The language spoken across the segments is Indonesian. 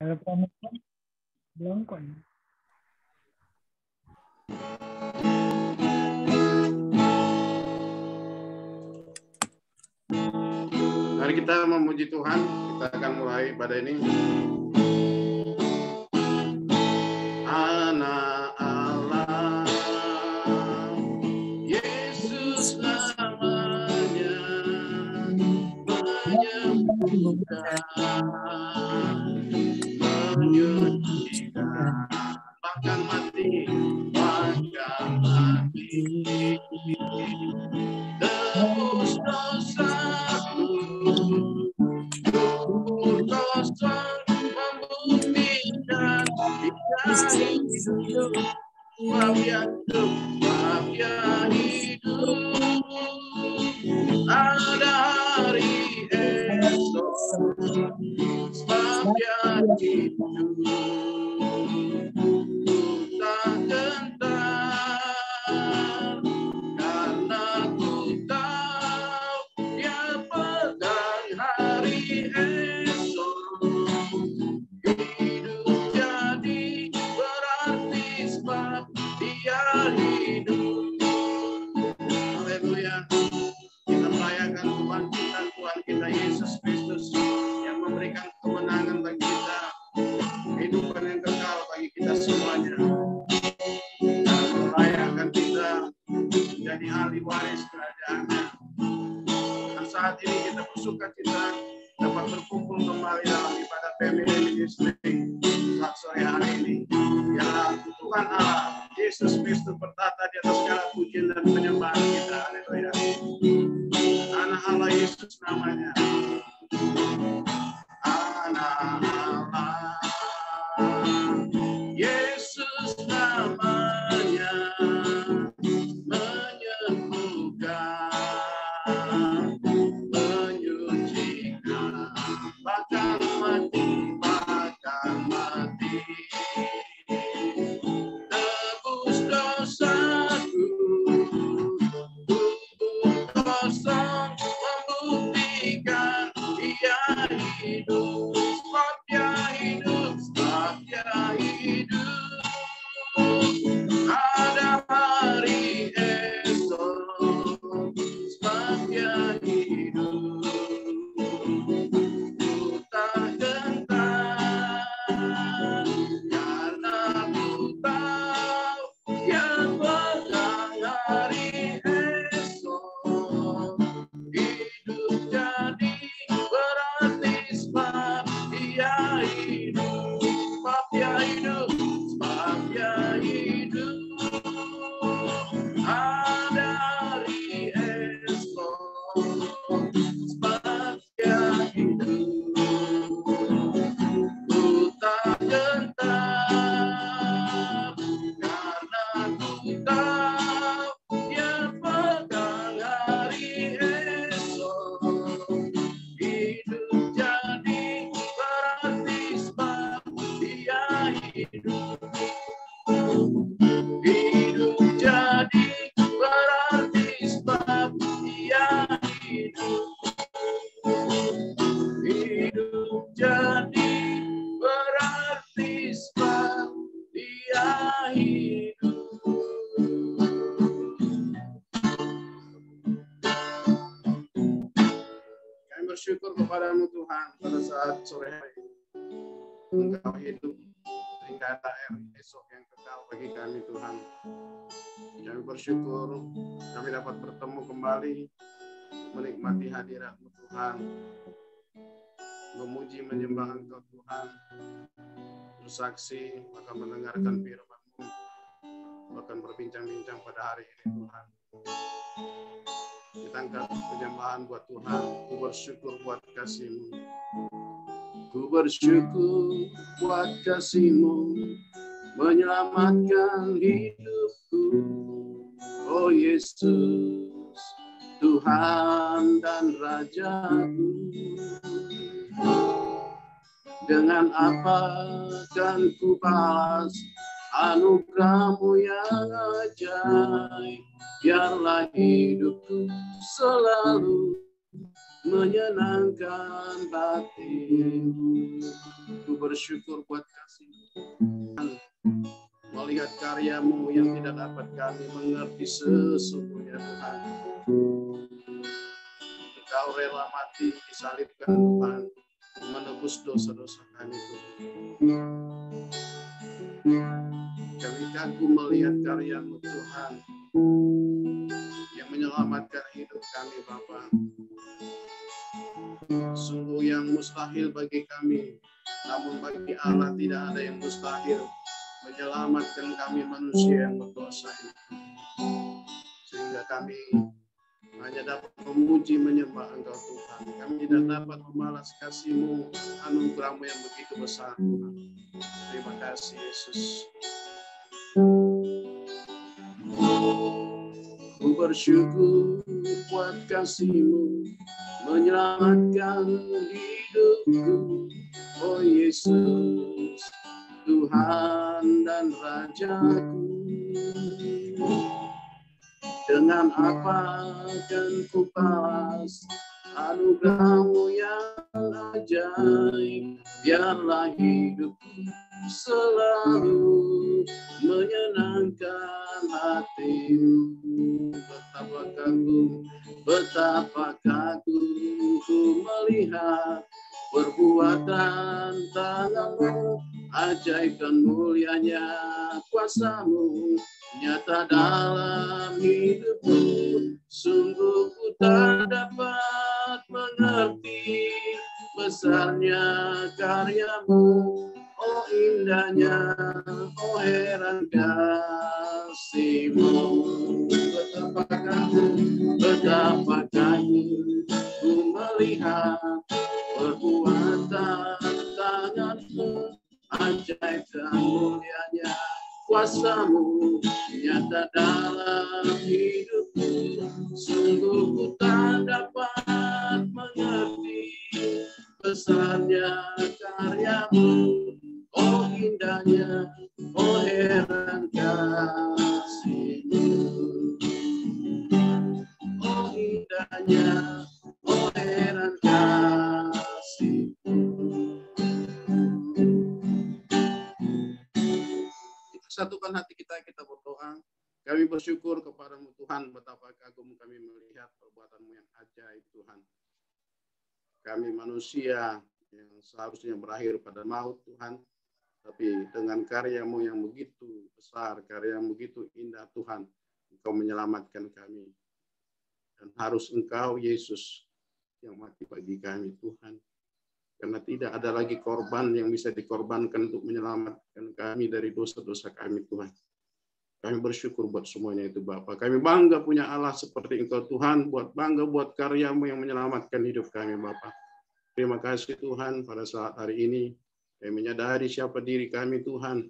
Kalau pramuka belum kok. Mari kita memuji Tuhan. Kita akan mulai pada ini. Anak Allah, Yesus namanya, menyembuhkan, menyucikan, bahkan mati, tebus dosaku, kubur kosong membuktikan dia hidup, mafia hidup, ada hari esok, mafia hidup, tak gentar, karena ku tahu dia pegang hari esok. Hidup jadi berarti sebab dia hidup. Haleluya. Kita merayakan kebangkitan Tuhan kita Yesus Kristus yang memberikan kemenangan bagi kita, kehidupan yang kekal bagi kita semuanya. Dan merayakan kita menjadi ahli waris kerajaan-Nya. Dan saat ini kita bersuka cita dapat berkumpul kembali dalam ibadah family ministry saat sore hari ini. Ya Tuhan Allah, Yesus Kristus bertata di atas segala pujian dan penyembahan kita. Haleluya. Anak Allah Yesus namanya. Anak Allah, Yesus namanya, menyembuhkan, menyucikan, bahkan mati, tebus dosaku, kubur kosong membuktikan dia hidup, sebab dia hidup, ada hari esok, sebab dia hidup, ku tak gentar, karena ku tahu dia pegang hari esok. Hidup jadi berarti sebab dia hidup, sebab dia hidup, sebab dia hidup, ada hari esok, sebab dia hidup, ku tak gentar, karena ku tahu dia pegang hari esok. Hidup jadi berarti sebab dia hidup. Hidup jadi berarti sebab dia hidup. Hidup jadi berarti sebab dia hidup. Kami bersyukur kepadamu Tuhan pada saat sore hari ini. Engkau hidup sehingga ada esok yang kekal bagi kami Tuhan. Kami bersyukur kami dapat bertemu kembali, menikmati hadirat-Mu Tuhan, memuji menyembah Engkau Tuhan, bersaksi, bahkan mendengarkan firman-Mu, bahkan berbincang-bincang pada hari ini Tuhan. Kita angkat penyembahan buat Tuhan. Ku bersyukur buat kasih-Mu. Ku bersyukur buat kasih-Mu menyelamatkan hidupku. Oh Yesus, Tuhan dan Rajaku. Dengan apa kan ku balas anugerah-Mu yang ajaib. Biarlah hidupku selalu menyenangkan batin. Ku bersyukur buat kasih-Mu. Melihat karya-Mu yang tidak dapat kami mengerti sesungguhnya Tuhan. Engkau rela mati disalibkan Tuhan, menebus dosa-dosa kami Tuhan. Kami kagum melihat karya-Mu Tuhan, yang menyelamatkan hidup kami Bapa. Sungguh yang mustahil bagi kami, namun bagi Allah tidak ada yang mustahil menyelamatkan kami manusia yang berdosa ini. Sehingga kami hanya dapat memuji menyembah Engkau Tuhan. Kami tidak dapat membalas kasih-Mu, anugerah-Mu yang begitu besar Tuhan. Terima kasih Yesus. Ku bersyukur buat kasih-Mu menyelamatkan hidupku. Oh Yesus, Tuhan dan Rajaku. Dengan apa akan ku balas anugerah-Mu yang ajaib. Biarlah hidupku selalu menyenangkan hati-Mu. Betapa kagum ku melihat perbuatan tangan-Mu, ajaib dan mulianya kuasa-Mu nyata dalam hidupku. Sungguh ku tak dapat mengerti besarnya karya-Mu. Oh indahnya, oh heran kasih-Mu. Betapa kagum ku melihat perbuatan tangan-Mu, ajaib dan mulianya kuasa-Mu nyata dalam hidupku. Sungguh ku tak dapat mengerti besarnya karya-Mu. Oh indahnya, oh heran kasih-Mu. Oh indahnya, oh heran kasih-Mu. Satukan hati kita berdoa. Kami bersyukur kepada-Mu Tuhan, betapa kagum kami melihat perbuatan-Mu yang ajaib Tuhan. Kami manusia yang seharusnya berakhir pada maut Tuhan, tapi dengan karya-Mu yang begitu besar, karya yang begitu indah Tuhan, Engkau menyelamatkan kami. Dan harus Engkau Yesus yang mati bagi kami Tuhan. Karena tidak ada lagi korban yang bisa dikorbankan untuk menyelamatkan kami dari dosa-dosa kami Tuhan. Kami bersyukur buat semuanya itu Bapa. Kami bangga punya Allah seperti Engkau Tuhan. Bangga buat karya-Mu yang menyelamatkan hidup kami Bapa. Terima kasih Tuhan pada saat hari ini. Kami menyadari siapa diri kami Tuhan.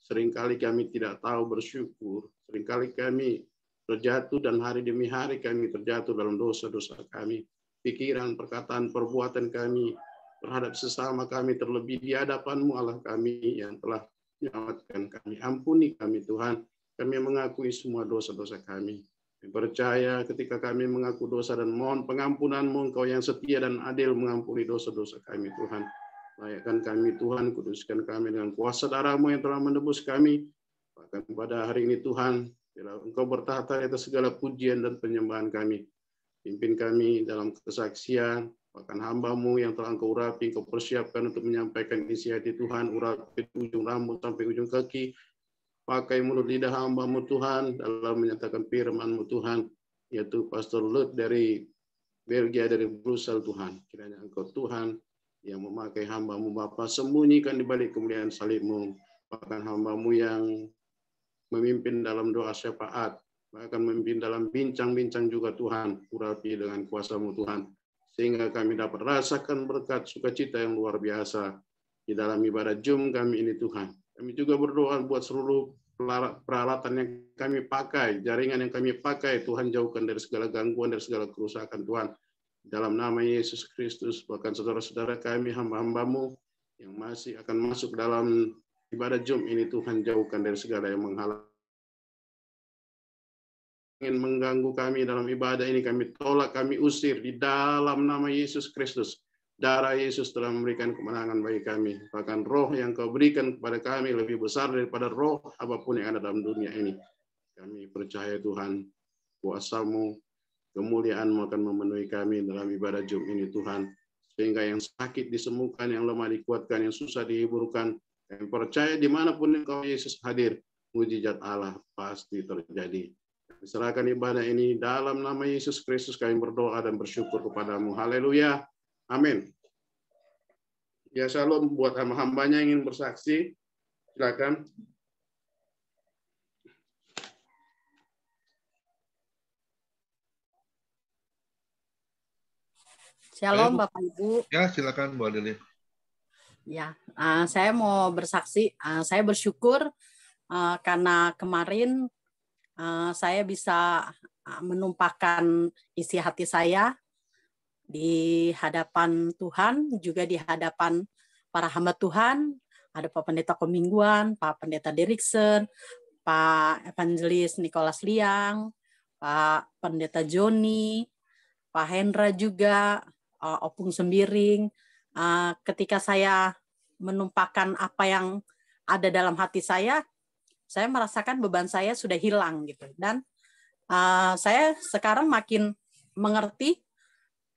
Seringkali kami tidak tahu bersyukur. Seringkali kami terjatuh dan hari demi hari kami terjatuh dalam dosa-dosa kami. Pikiran, perkataan, perbuatan kami terhadap sesama kami, terlebih di hadapan-Mu Allah kami yang telah menyelamatkan kami. Ampuni kami Tuhan, kami mengakui semua dosa-dosa kami. Kami percaya ketika kami mengaku dosa dan mohon pengampunan-Mu, Engkau yang setia dan adil mengampuni dosa-dosa kami Tuhan. Layakkan kami Tuhan, kuduskan kami dengan kuasa darah-Mu yang telah menebus kami. Bahkan pada hari ini Tuhan, bila Engkau bertahta atas segala pujian dan penyembahan kami. Pimpin kami dalam kesaksian, bahkan hamba-Mu yang telah Engkau urapi, Engkau persiapkan untuk menyampaikan isi hati Tuhan, urapi ujung rambut sampai ujung kaki, pakai mulut lidah hamba-Mu Tuhan dalam menyatakan firman-Mu Tuhan, yaitu Pastor Lut dari Belgia, dari Brussels Tuhan. Kiranya Engkau Tuhan yang memakai hamba-Mu Bapa, sembunyikan di balik kemuliaan salib-Mu, bahkan hamba-Mu yang memimpin dalam doa syafaat, bahkan memimpin dalam bincang-bincang juga Tuhan, urapi dengan kuasa-Mu Tuhan, sehingga kami dapat rasakan berkat sukacita yang luar biasa di dalam ibadah Jum kami ini Tuhan. Kami juga berdoa buat seluruh peralatan yang kami pakai, jaringan yang kami pakai, Tuhan jauhkan dari segala gangguan, dari segala kerusakan Tuhan. Dalam nama Yesus Kristus, bahkan saudara-saudara kami, hamba-hamba-Mu yang masih akan masuk dalam ibadah Jum ini Tuhan, jauhkan dari segala yang menghalang, ingin mengganggu kami dalam ibadah ini, kami tolak, kami usir di dalam nama Yesus Kristus. Darah Yesus telah memberikan kemenangan bagi kami. Bahkan roh yang kau berikan kepada kami lebih besar daripada roh apapun yang ada dalam dunia ini. Kami percaya Tuhan, kuasa-Mu, kemuliaan-Mu akan memenuhi kami dalam ibadah Jum ini Tuhan. Sehingga yang sakit disembuhkan, yang lemah dikuatkan, yang susah dihiburkan. Yang percaya dimanapun Engkau Yesus hadir, mujizat Allah pasti terjadi. Serahkan ibadah ini dalam nama Yesus Kristus kami berdoa dan bersyukur kepadamu. Haleluya. Amin. Ya, shalom buat hamba-hambanya yang ingin bersaksi. Silakan. Shalom Bapak Ibu. Ya, silakan Bu Adeline. Ya, saya mau bersaksi. Saya bersyukur karena kemarin saya bisa menumpahkan isi hati saya di hadapan Tuhan, juga di hadapan para hamba Tuhan. Ada Pak Pendeta Komingguan, Pak Pendeta Deriksen, Pak Evangelis Nicholas Liang, Pak Pendeta Joni, Pak Hendra juga, Opung Sembiring. Ketika saya menumpahkan apa yang ada dalam hati saya merasakan beban saya sudah hilang gitu. Dan saya sekarang makin mengerti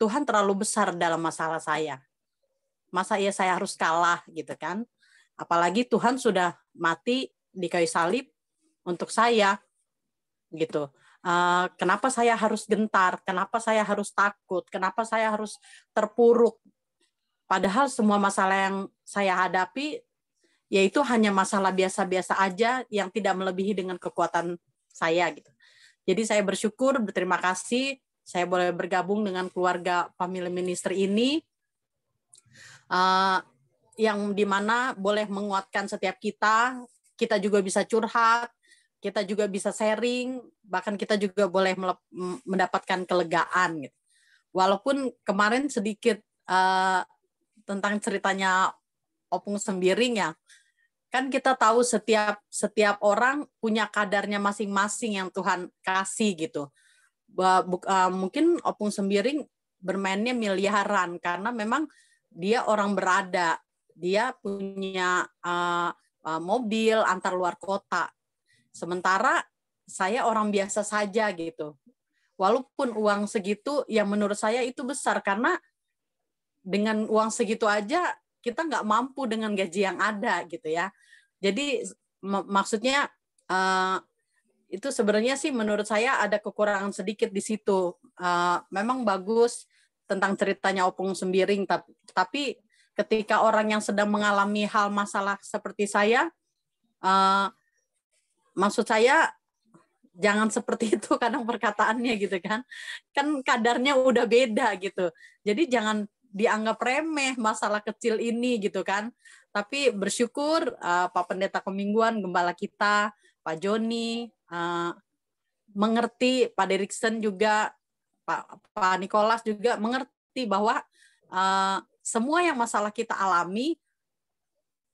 Tuhan terlalu besar dalam masalah saya. Masa ya saya harus kalah gitu kan? Apalagi Tuhan sudah mati di kayu salib untuk saya gitu. Kenapa saya harus gentar? Kenapa saya harus takut? Kenapa saya harus terpuruk? Padahal semua masalah yang saya hadapi yaitu hanya masalah biasa-biasa aja yang tidak melebihi dengan kekuatan saya gitu. Jadi saya bersyukur, berterima kasih saya boleh bergabung dengan keluarga Family Ministry ini yang dimana boleh menguatkan setiap kita juga bisa curhat, kita juga bisa sharing, bahkan kita juga boleh mendapatkan kelegaan gitu. Walaupun kemarin sedikit tentang ceritanya Opung Sembiring ya, kan kita tahu setiap orang punya kadarnya masing-masing yang Tuhan kasih gitu. Mungkin Opung Sembiring bermainnya miliaran karena memang dia orang berada, dia punya mobil antar luar kota. Sementara saya orang biasa saja gitu. Walaupun uang segitu yang menurut saya itu besar karena dengan uang segitu aja kita nggak mampu dengan gaji yang ada gitu ya. Jadi maksudnya itu sebenarnya sih menurut saya ada kekurangan sedikit di situ. Memang bagus tentang ceritanya Opung Sembiring, tapi ketika orang yang sedang mengalami hal masalah seperti saya, maksud saya jangan seperti itu kadang perkataannya gitu kan. Kan kadarnya udah beda gitu. Jadi jangan dianggap remeh masalah kecil ini gitu kan. Tapi bersyukur Pak Pendeta Komingguan, gembala kita, Pak Joni, mengerti, Pak Deriksen juga, Pak Nicholas juga mengerti bahwa semua yang masalah kita alami,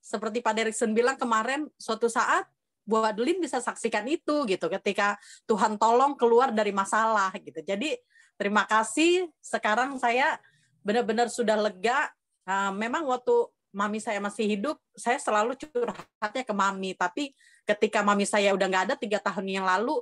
seperti Pak Deriksen bilang kemarin, suatu saat Bu Adeline bisa saksikan itu gitu, ketika Tuhan tolong keluar dari masalah gitu. Jadi terima kasih, sekarang saya benar-benar sudah lega. Memang waktu mami saya masih hidup, saya selalu curhatnya ke mami. Tapi ketika mami saya udah nggak ada 3 tahun yang lalu,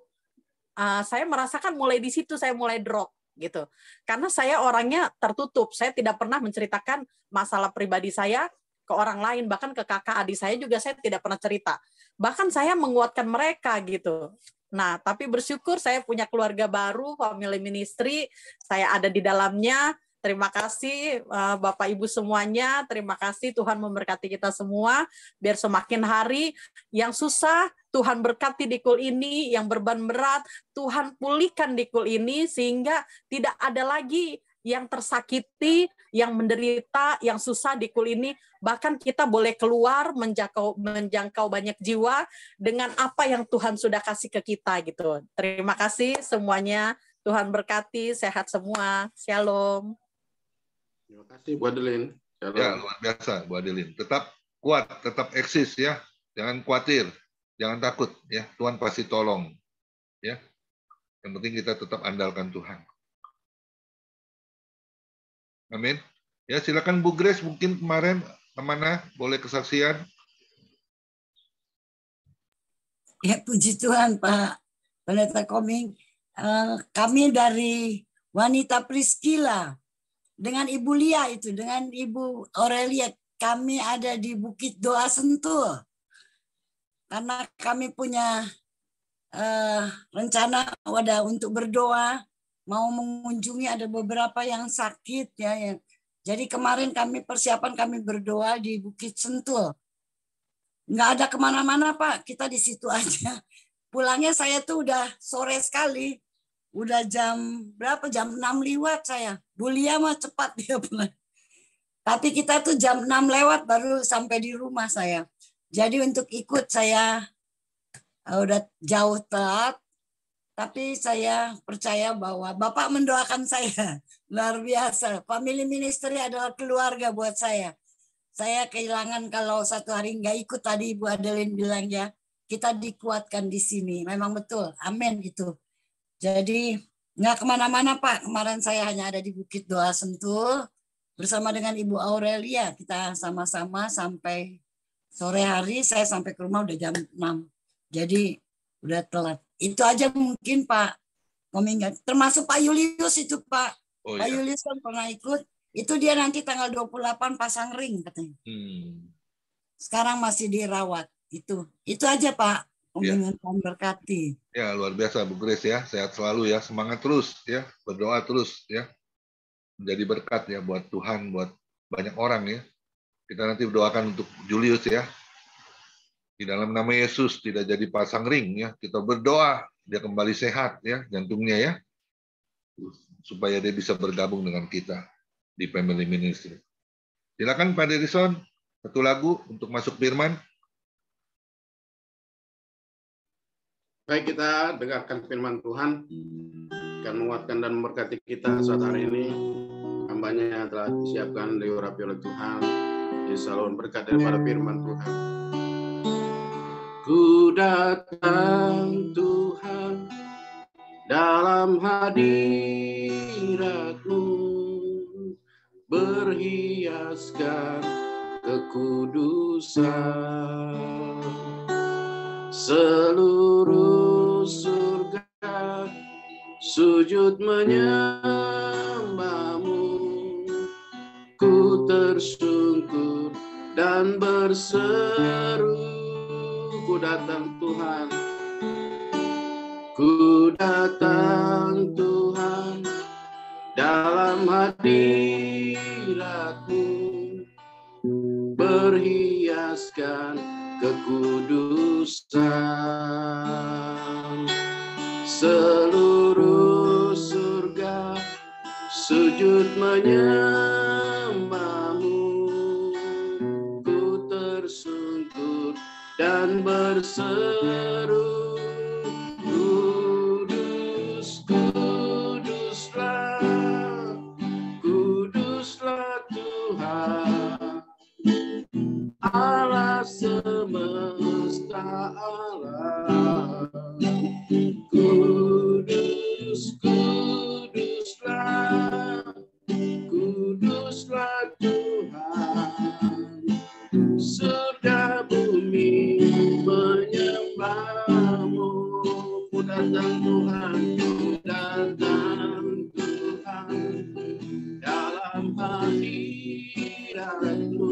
saya merasakan mulai di situ saya mulai drop gitu. Karena saya orangnya tertutup. Saya tidak pernah menceritakan masalah pribadi saya ke orang lain, bahkan ke kakak adik saya juga saya tidak pernah cerita. Bahkan saya menguatkan mereka gitu. Nah, tapi bersyukur saya punya keluarga baru, Family Ministry, saya ada di dalamnya. Terima kasih Bapak Ibu semuanya, terima kasih Tuhan memberkati kita semua, biar semakin hari yang susah Tuhan berkati di kul ini, yang beban berat Tuhan pulihkan di kul ini, sehingga tidak ada lagi yang tersakiti, yang menderita, yang susah di kul ini. Bahkan kita boleh keluar menjangkau banyak jiwa dengan apa yang Tuhan sudah kasih ke kita gitu. Terima kasih semuanya, Tuhan berkati, sehat semua, shalom. Terima kasih Bu Adeline. Ya, luar biasa Bu Adeline. Tetap kuat, tetap eksis ya. Jangan khawatir, jangan takut ya. Tuhan pasti tolong. Ya. Yang penting kita tetap andalkan Tuhan. Amin. Ya, silakan Bu Grace, mungkin kemarin kemana boleh kesaksian? Ya, puji Tuhan Pak Pendeta Koming. Kami dari Wanita Priscilla dengan Ibu Lia itu, dengan Ibu Aurelia, kami ada di Bukit Doa Sentul. Karena kami punya rencana untuk berdoa, mau mengunjungi ada beberapa yang sakit ya. Jadi kemarin persiapan kami berdoa di Bukit Sentul. Nggak ada kemana-mana Pak, kita di situ aja. Pulangnya saya tuh udah sore sekali, udah jam berapa? Jam 6 lewat saya. Bu Lia mah cepat dia pulang. Tapi kita tuh jam 6 lewat baru sampai di rumah saya. Jadi untuk ikut saya udah jauh telat, tapi saya percaya bahwa Bapak mendoakan saya. Luar biasa. Family ministry adalah keluarga buat saya. Saya kehilangan kalau satu hari nggak ikut, tadi Ibu Adeline bilang ya, kita dikuatkan di sini. Memang betul. Amin itu. Jadi nggak kemana-mana Pak. Kemarin saya hanya ada di Bukit Doa Sentul bersama dengan Ibu Aurelia. Kita sama-sama sampai sore hari, saya sampai ke rumah udah jam 6. Jadi udah telat. Itu aja mungkin Pak Koming. Termasuk Pak Julius itu Pak. Oh, Pak ya. Julius kan pernah ikut. Itu dia nanti tanggal 28 pasang ring katanya. Sekarang masih dirawat. Itu aja Pak. Koming berkati. Ya, luar biasa Bu Grace ya. Sehat selalu ya. Semangat terus ya. Berdoa terus ya. Menjadi berkat ya buat Tuhan, buat banyak orang ya. Kita nanti berdoakan untuk Julius ya. Di dalam nama Yesus tidak jadi pasang ring ya. Kita berdoa dia kembali sehat ya jantungnya ya. Supaya dia bisa bergabung dengan kita di Family Ministry. Silakan Pak Derison, satu lagu untuk masuk firman. Baik, kita dengarkan firman Tuhan akan menguatkan dan memberkati kita saat hari ini. Hambanya telah disiapkan diurapi oleh Tuhan. Salam berkat daripada firman Tuhan. Ku datang Tuhan dalam hadirat-Mu, berhiaskan kekudusan. Seluruh surga sujud menyembah-Mu, ku tersungkur dan berseru. Ku datang Tuhan, ku datang Tuhan dalam hadirat-Mu, berhiaskan kekudusan. Seluruh surga sujud menyembah-Mu, ku tersungkur dan berseru, kudus, kuduslah, kuduslah Tuhan, Allah semesta alam. Kudus, kuduslah, kuduslah Tuhan, surga bumi menyembah-Mu. Ku datang Tuhan, ku datang Tuhan dalam hadirat-Mu,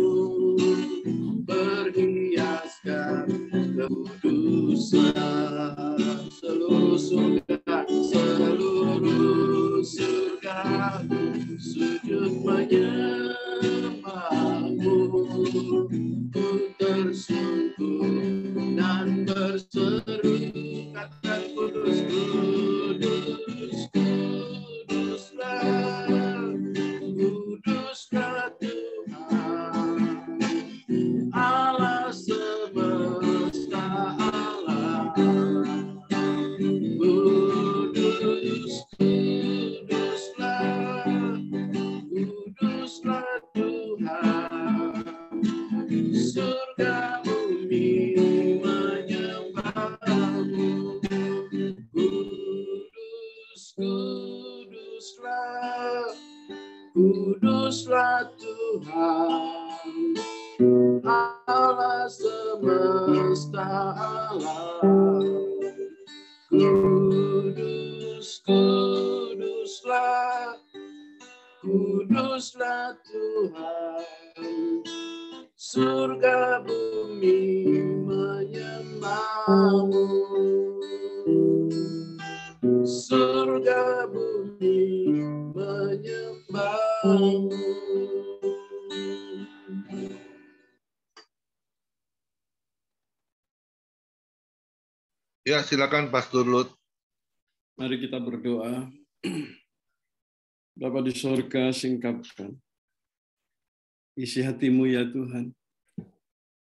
berhiaskan kekudusan. Seluruh surga sujud menyembah-Mu, ku tersungkur dan berseru, katakan kudus, kudus, kuduslah, kuduslah Tuhan, Allah semesta alam. Kudus, kuduslah, kuduslah Tuhan, surga bumi menyembah-Mu. Kudus, kuduslah, kuduslah Tuhan. semesta alam. Kudus, kuduslah, kuduslah Tuhan. Surga bumi menyembahmu. Surga bumi menyembahmu. Ya, silakan Pastor Lut. Mari kita berdoa. Bapa di sorga, singkapkan isi hatimu ya Tuhan.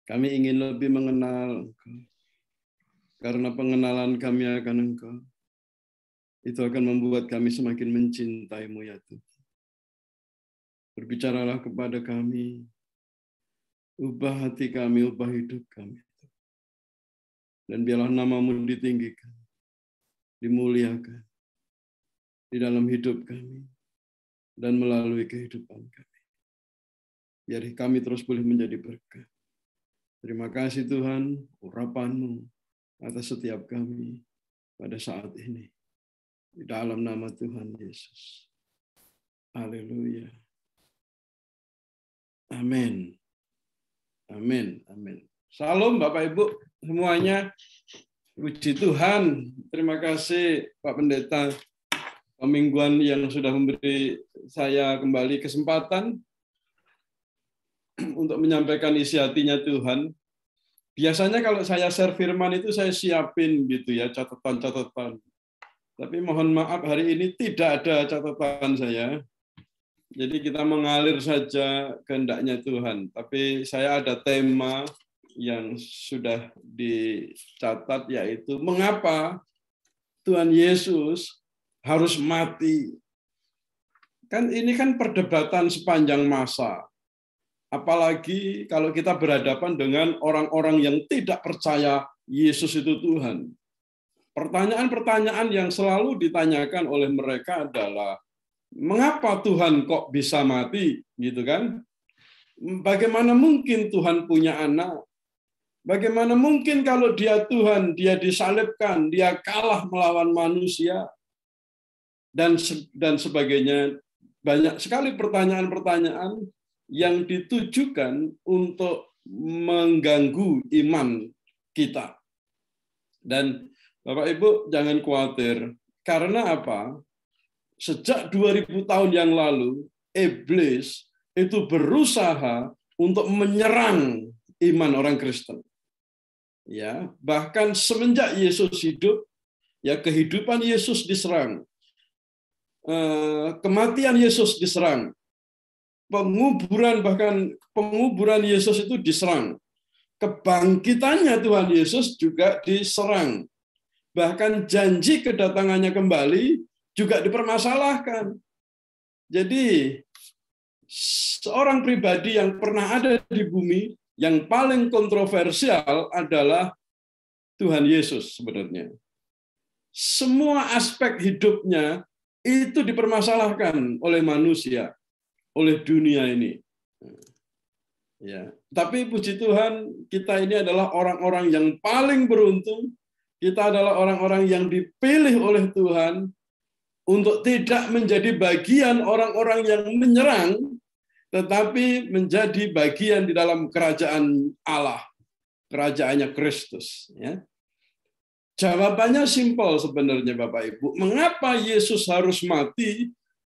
Kami ingin lebih mengenal Engkau. Karena pengenalan kami akan Engkau, itu akan membuat kami semakin mencintai-Mu ya Tuhan. Berbicaralah kepada kami, ubah hati kami, ubah hidup kami. Dan biarlah nama-Mu ditinggikan, dimuliakan di dalam hidup kami dan melalui kehidupan kami. Biar kami terus boleh menjadi berkat. Terima kasih Tuhan, urapan-Mu atas setiap kami pada saat ini. Di dalam nama Tuhan Yesus. Haleluya. Amin. Amin. Amin. Salam Bapak Ibu semuanya. Puji Tuhan. Terima kasih Pak Pendeta Pemingguan yang sudah memberi saya kembali kesempatan untuk menyampaikan isi hatinya Tuhan. Biasanya kalau saya share firman itu saya siapin gitu ya, catatan-catatan. Tapi mohon maaf hari ini tidak ada catatan saya. Jadi kita mengalir saja kehendaknya Tuhan. Tapi saya ada tema yang sudah dicatat, yaitu mengapa Tuhan Yesus harus mati. Kan ini kan perdebatan sepanjang masa. Apalagi kalau kita berhadapan dengan orang-orang yang tidak percaya Yesus itu Tuhan. Pertanyaan-pertanyaan yang selalu ditanyakan oleh mereka adalah, mengapa Tuhan kok bisa mati? Gitu kan? Bagaimana mungkin Tuhan punya anak? Bagaimana mungkin kalau dia Tuhan, dia disalibkan, dia kalah melawan manusia, dan sebagainya. Banyak sekali pertanyaan-pertanyaan yang ditujukan untuk mengganggu iman kita. Dan Bapak Ibu jangan khawatir, karena apa? Sejak 2000 tahun yang lalu, iblis itu berusaha untuk menyerang iman orang Kristen. Ya, bahkan semenjak Yesus hidup, ya kehidupan Yesus diserang, kematian Yesus diserang, penguburan Yesus itu diserang, kebangkitannya Tuhan Yesus juga diserang, bahkan janji kedatangannya kembali juga dipermasalahkan. Jadi seorang pribadi yang pernah ada di bumi, yang paling kontroversial adalah Tuhan Yesus sebenarnya. Semua aspek hidupnya itu dipermasalahkan oleh manusia, oleh dunia ini. Ya, tapi puji Tuhan, kita ini adalah orang-orang yang paling beruntung. Kita adalah orang-orang yang dipilih oleh Tuhan untuk tidak menjadi bagian orang-orang yang menyerang, tetapi menjadi bagian di dalam kerajaan Allah, kerajaannya Kristus. Ya. Jawabannya simpel sebenarnya Bapak Ibu. Mengapa Yesus harus mati?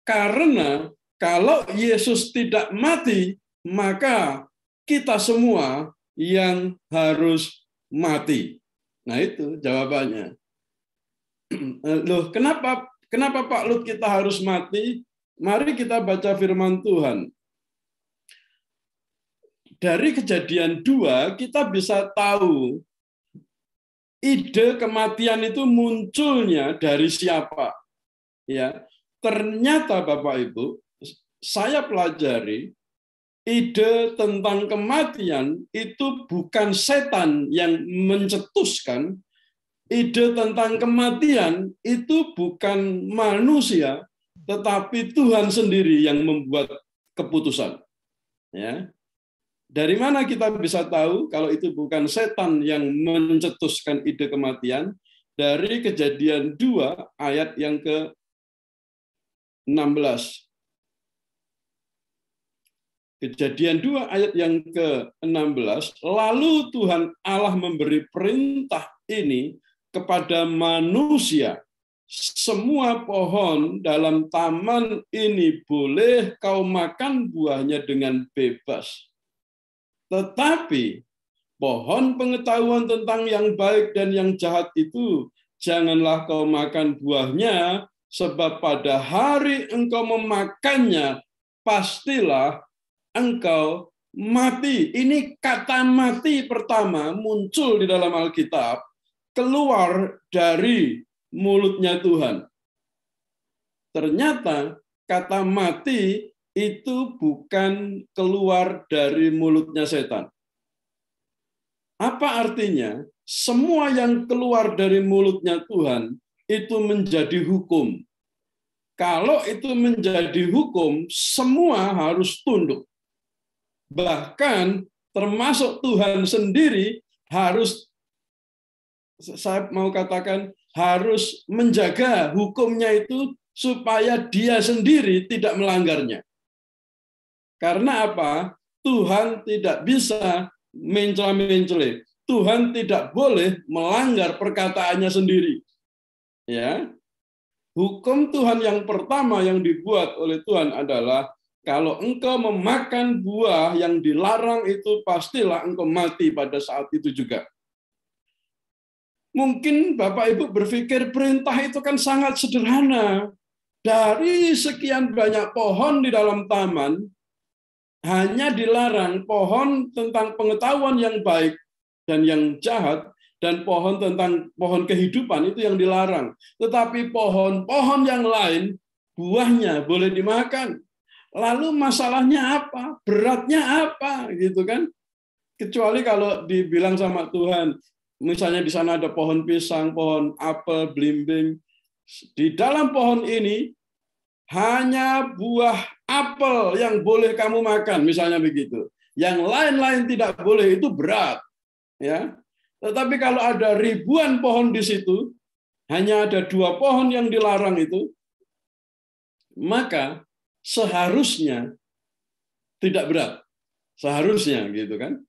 Karena kalau Yesus tidak mati, maka kita semua yang harus mati. Nah itu jawabannya. Loh, kenapa Pak Lut kita harus mati? Mari kita baca firman Tuhan. Dari Kejadian 2 kita bisa tahu ide kematian itu munculnya dari siapa. Ya, ternyata Bapak Ibu, saya pelajari ide tentang kematian itu bukan setan yang mencetuskan. Ide tentang kematian itu bukan manusia, tetapi Tuhan sendiri yang membuat keputusan. Ya. Dari mana kita bisa tahu kalau itu bukan setan yang mencetuskan ide kematian? Dari Kejadian 2 ayat yang ke-16. Kejadian 2 ayat yang ke-16, lalu Tuhan Allah memberi perintah ini kepada manusia. Semua pohon dalam taman ini boleh kau makan buahnya dengan bebas. Tetapi pohon pengetahuan tentang yang baik dan yang jahat itu janganlah kau makan buahnya, sebab pada hari engkau memakannya pastilah engkau mati. Ini kata mati pertama muncul di dalam Alkitab, keluar dari mulutnya Tuhan. Ternyata kata mati itu bukan keluar dari mulutnya setan. Apa artinya? Semua yang keluar dari mulutnya Tuhan itu menjadi hukum. Kalau itu menjadi hukum, semua harus tunduk. Bahkan termasuk Tuhan sendiri harus, saya mau katakan, harus menjaga hukumnya itu supaya dia sendiri tidak melanggarnya. Karena apa? Tuhan tidak bisa mencela-mencela. Tuhan tidak boleh melanggar perkataannya sendiri. Ya. Hukum Tuhan yang pertama yang dibuat oleh Tuhan adalah kalau engkau memakan buah yang dilarang itu pastilah engkau mati pada saat itu juga. Mungkin Bapak Ibu berpikir perintah itu kan sangat sederhana. Dari sekian banyak pohon di dalam taman, hanya dilarang pohon tentang pengetahuan yang baik dan yang jahat, dan pohon tentang pohon kehidupan itu yang dilarang. Tetapi pohon-pohon yang lain, buahnya boleh dimakan. Lalu masalahnya apa? Beratnya apa? Gitu kan? Kecuali kalau dibilang sama Tuhan, misalnya di sana ada pohon pisang, pohon apel, belimbing. Di dalam pohon ini hanya buah apel yang boleh kamu makan, misalnya begitu. Yang lain-lain tidak boleh, itu berat. Ya. Tetapi kalau ada ribuan pohon di situ, hanya ada 2 pohon yang dilarang itu, maka seharusnya tidak berat. Seharusnya, gitu kan.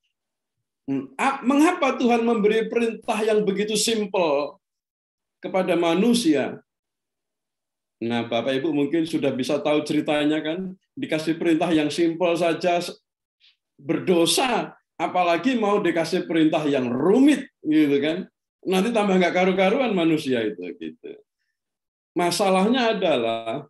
Mengapa Tuhan memberi perintah yang begitu simpel kepada manusia? Nah, Bapak Ibu mungkin sudah bisa tahu ceritanya kan, dikasih perintah yang simpel saja berdosa, apalagi mau dikasih perintah yang rumit, gitu kan? Nanti tambah nggak karu-karuan manusia itu, gitu. Masalahnya adalah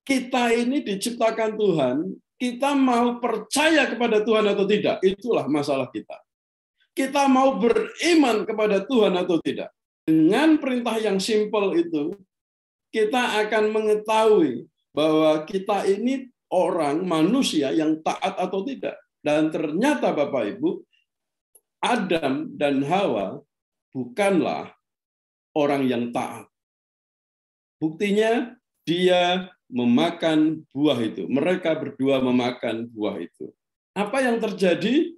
kita ini diciptakan Tuhan, kita mau percaya kepada Tuhan atau tidak, itulah masalah kita. Kita mau beriman kepada Tuhan atau tidak. Dengan perintah yang simpel itu, kita akan mengetahui bahwa kita ini orang, manusia yang taat atau tidak. Dan ternyata Bapak Ibu, Adam dan Hawa bukanlah orang yang taat. Buktinya dia memakan buah itu. Mereka berdua memakan buah itu. Apa yang terjadi?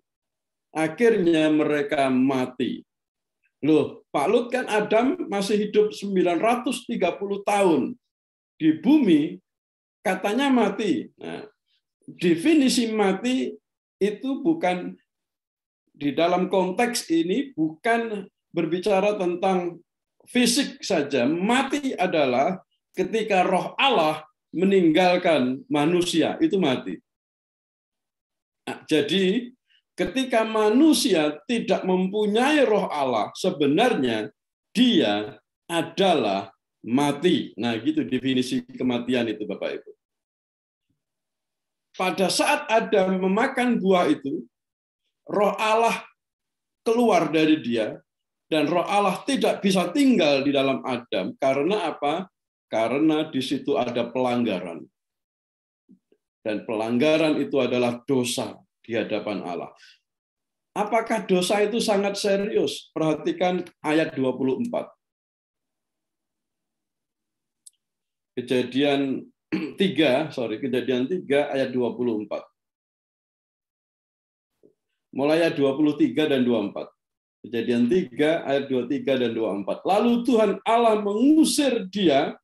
Akhirnya mereka mati. Loh, Pak Lut kan Adam masih hidup 930 tahun. Di bumi katanya mati. Nah, definisi mati itu bukan di dalam konteks ini bukan berbicara tentang fisik saja. Mati adalah ketika roh Allah meninggalkan manusia, itu mati. Nah, jadi ketika manusia tidak mempunyai roh Allah, sebenarnya dia adalah mati. Nah, gitu definisi kematian itu, Bapak Ibu. Pada saat Adam memakan buah itu, roh Allah keluar dari dia, dan roh Allah tidak bisa tinggal di dalam Adam. Karena apa? Karena di situ ada pelanggaran. Dan pelanggaran itu adalah dosa di hadapan Allah. Apakah dosa itu sangat serius? Perhatikan ayat 24. Kejadian 3 ayat 24. mulai ayat 23 dan 24. Kejadian 3 ayat 23 dan 24. Lalu Tuhan Allah mengusir dia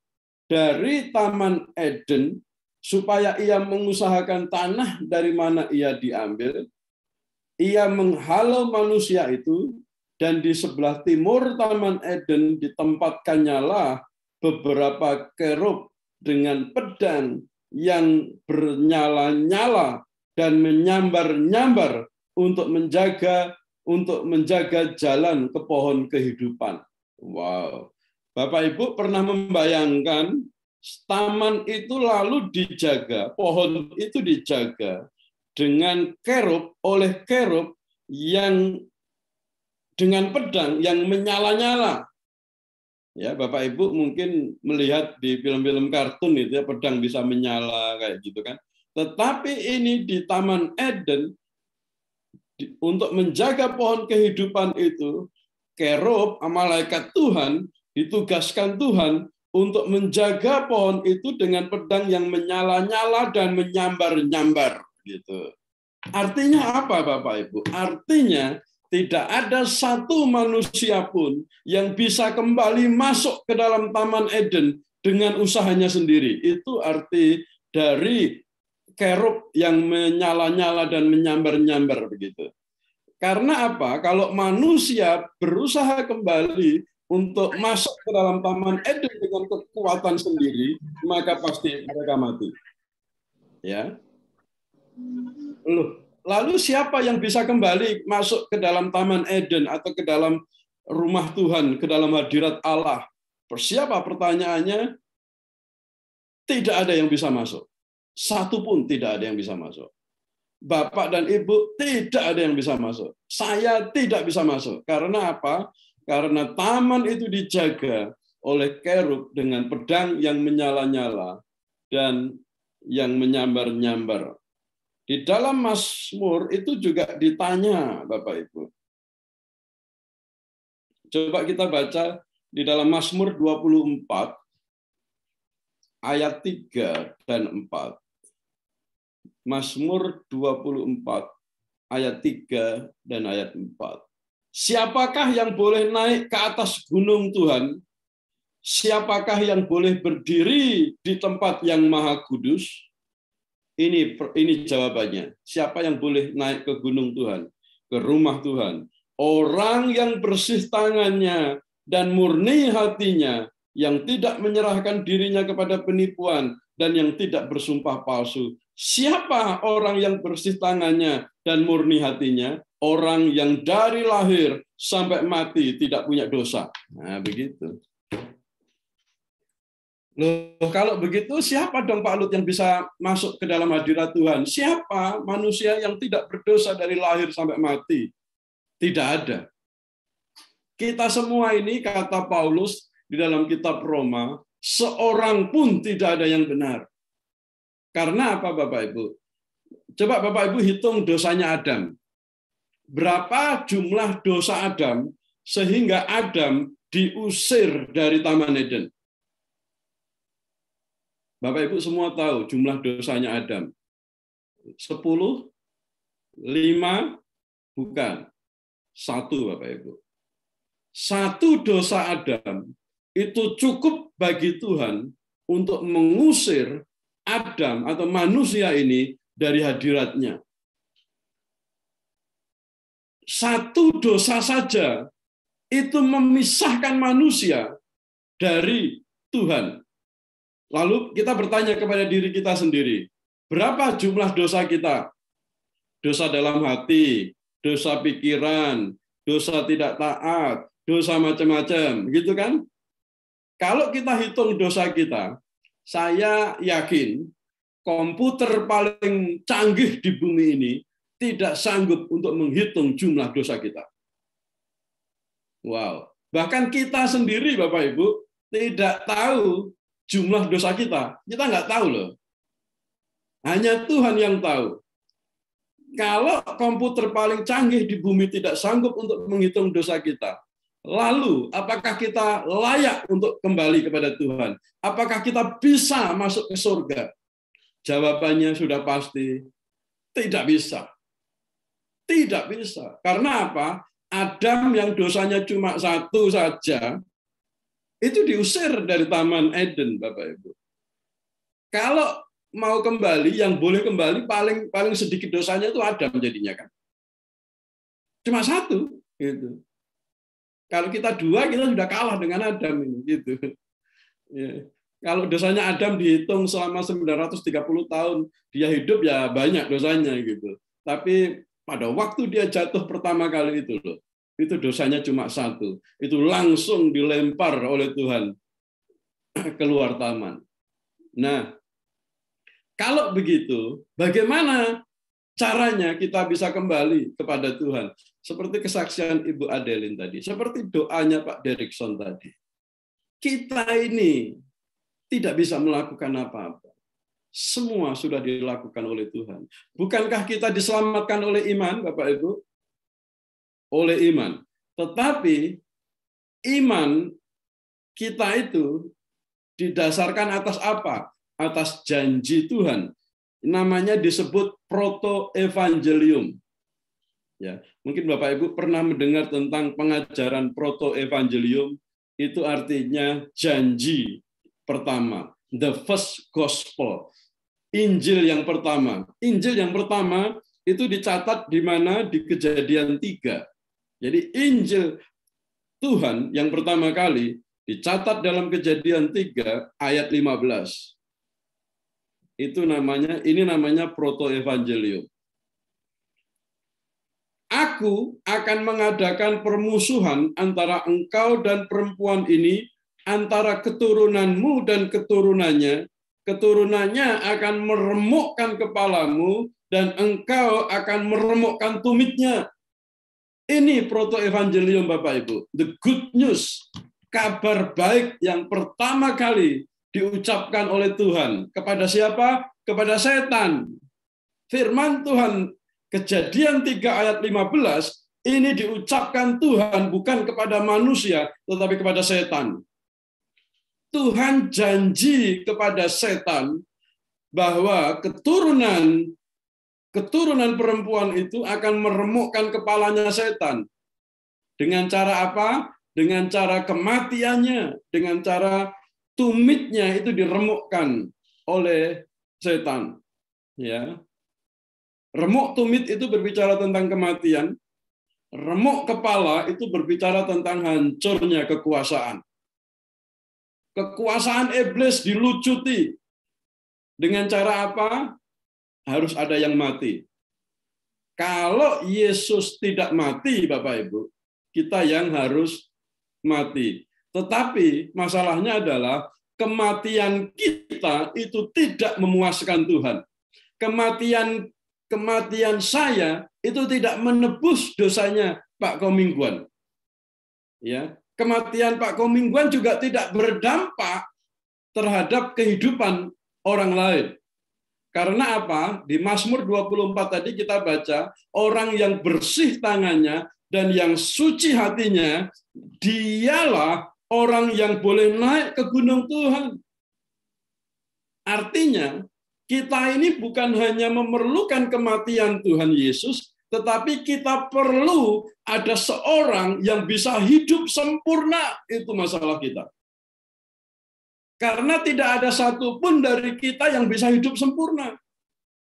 dari Taman Eden supaya ia mengusahakan tanah dari mana ia diambil. Ia menghalau manusia itu, dan di sebelah timur Taman Eden ditempatkannya lah beberapa kerub dengan pedang yang bernyala-nyala dan menyambar-nyambar untuk menjaga jalan ke pohon kehidupan. Wow. Bapak Ibu pernah membayangkan taman itu lalu dijaga, pohon itu dijaga dengan kerub, oleh kerub yang dengan pedang yang menyala-nyala. Ya, Bapak Ibu mungkin melihat di film-film kartun itu ya, pedang bisa menyala kayak gitu kan. Tetapi ini di Taman Eden, untuk menjaga pohon kehidupan itu, kerub, malaikat Tuhan, ditugaskan Tuhan untuk menjaga pohon itu dengan pedang yang menyala-nyala dan menyambar-nyambar. Gitu. Artinya apa, Bapak Ibu? Artinya tidak ada satu manusia pun yang bisa kembali masuk ke dalam Taman Eden dengan usahanya sendiri. Itu arti dari kerub yang menyala-nyala dan menyambar-nyambar begitu. Karena apa? Kalau manusia berusaha kembali untuk masuk ke dalam Taman Eden dengan kekuatan sendiri, maka pasti mereka mati. Ya. Lalu siapa yang bisa kembali masuk ke dalam Taman Eden atau ke dalam rumah Tuhan, ke dalam hadirat Allah? Siapa? Pertanyaannya, tidak ada yang bisa masuk. Satu pun tidak ada yang bisa masuk. Bapak dan Ibu tidak ada yang bisa masuk. Saya tidak bisa masuk. Karena apa? Karena taman itu dijaga oleh kerub dengan pedang yang menyala-nyala dan yang menyambar-nyambar. Di dalam Mazmur itu juga ditanya, Bapak Ibu. Coba kita baca di dalam Mazmur 24, ayat 3 dan 4. Mazmur 24, ayat 3 dan ayat 4. Siapakah yang boleh naik ke atas gunung Tuhan? Siapakah yang boleh berdiri di tempat yang maha kudus? Ini jawabannya. Siapa yang boleh naik ke gunung Tuhan, ke rumah Tuhan? Orang yang bersih tangannya dan murni hatinya, yang tidak menyerahkan dirinya kepada penipuan dan yang tidak bersumpah palsu. Siapa orang yang bersih tangannya dan murni hatinya? Orang yang dari lahir sampai mati tidak punya dosa. Nah, begitu. Loh, kalau begitu siapa dong Pak Lut yang bisa masuk ke dalam hadirat Tuhan? Siapa manusia yang tidak berdosa dari lahir sampai mati? Tidak ada. Kita semua ini, kata Paulus di dalam kitab Roma, seorang pun tidak ada yang benar. Karena apa, Bapak Ibu? Coba Bapak Ibu hitung dosanya Adam. Berapa jumlah dosa Adam sehingga Adam diusir dari Taman Eden? Bapak Ibu semua tahu jumlah dosanya Adam. 10, 5, bukan. 1, Bapak Ibu. 1 dosa Adam itu cukup bagi Tuhan untuk mengusir Adam atau manusia ini dari hadiratnya. 1 dosa saja itu memisahkan manusia dari Tuhan. Lalu kita bertanya kepada diri kita sendiri, berapa jumlah dosa kita? Dosa dalam hati, dosa pikiran, dosa tidak taat, dosa macam-macam, gitu kan? Kalau kita hitung dosa kita, saya yakin komputer paling canggih di bumi ini tidak sanggup untuk menghitung jumlah dosa kita. Wow. Bahkan kita sendiri, Bapak Ibu, tidak tahu jumlah dosa kita. Kita nggak tahu loh. Hanya Tuhan yang tahu. Kalau komputer paling canggih di bumi tidak sanggup untuk menghitung dosa kita, lalu apakah kita layak untuk kembali kepada Tuhan? Apakah kita bisa masuk ke surga? Jawabannya sudah pasti tidak bisa. Tidak bisa. Karena apa? Adam yang dosanya cuma satu saja, itu diusir dari Taman Eden, Bapak Ibu. Kalau mau kembali, yang boleh kembali paling sedikit dosanya itu Adam jadinya kan. Cuma satu, gitu. Kalau kita dua, kita sudah kalah dengan Adam ini, gitu. Ya. Kalau dosanya Adam dihitung selama 930 tahun, dia hidup ya banyak dosanya gitu. Tapi pada waktu dia jatuh pertama kali itu loh, itu dosanya cuma satu. Itu langsung dilempar oleh Tuhan keluar taman. Nah, kalau begitu, bagaimana caranya kita bisa kembali kepada Tuhan? Seperti kesaksian Ibu Adeline tadi, seperti doanya Pak Derikson tadi. Kita ini tidak bisa melakukan apa-apa. Semua sudah dilakukan oleh Tuhan. Bukankah kita diselamatkan oleh iman, Bapak Ibu? Oleh iman. Tetapi iman kita itu didasarkan atas apa? Atas janji Tuhan. Namanya disebut proto-evangelium. Ya, mungkin Bapak Ibu pernah mendengar tentang pengajaran proto-evangelium. Itu artinya janji pertama, the first gospel, Injil yang pertama. Injil yang pertama itu dicatat di mana? Di Kejadian 3. Jadi Injil Tuhan yang pertama kali dicatat dalam Kejadian 3 ayat 15. Ini namanya proto-evangelium. Aku akan mengadakan permusuhan antara engkau dan perempuan ini, antara keturunanmu dan keturunannya. Keturunannya akan meremukkan kepalamu, dan engkau akan meremukkan tumitnya. Ini proto-evangelium, Bapak Ibu. The good news, kabar baik yang pertama kali diucapkan oleh Tuhan. Kepada siapa? Kepada setan. Firman Tuhan, Kejadian 3 ayat 15, ini diucapkan Tuhan bukan kepada manusia, tetapi kepada setan. Tuhan janji kepada setan bahwa keturunan perempuan itu akan meremukkan kepalanya setan. Dengan cara apa? Dengan cara kematiannya, dengan cara tumitnya itu diremukkan oleh setan. Ya. Remuk tumit itu berbicara tentang kematian. Remuk kepala itu berbicara tentang hancurnya kekuasaan. Kekuasaan iblis dilucuti. Dengan cara apa? Harus ada yang mati. Kalau Yesus tidak mati, Bapak Ibu, kita yang harus mati. Tetapi masalahnya adalah kematian kita itu tidak memuaskan Tuhan. Kematian saya itu tidak menebus dosanya Pak Komingguan. Ya, kematian Pak Komingguan juga tidak berdampak terhadap kehidupan orang lain. Karena apa? Di Mazmur 24 tadi kita baca, orang yang bersih tangannya dan yang suci hatinya, dialah orang yang boleh naik ke gunung Tuhan. Artinya, kita ini bukan hanya memerlukan kematian Tuhan Yesus, tetapi kita perlu ada seorang yang bisa hidup sempurna. Itu masalah kita. Karena tidak ada satupun dari kita yang bisa hidup sempurna.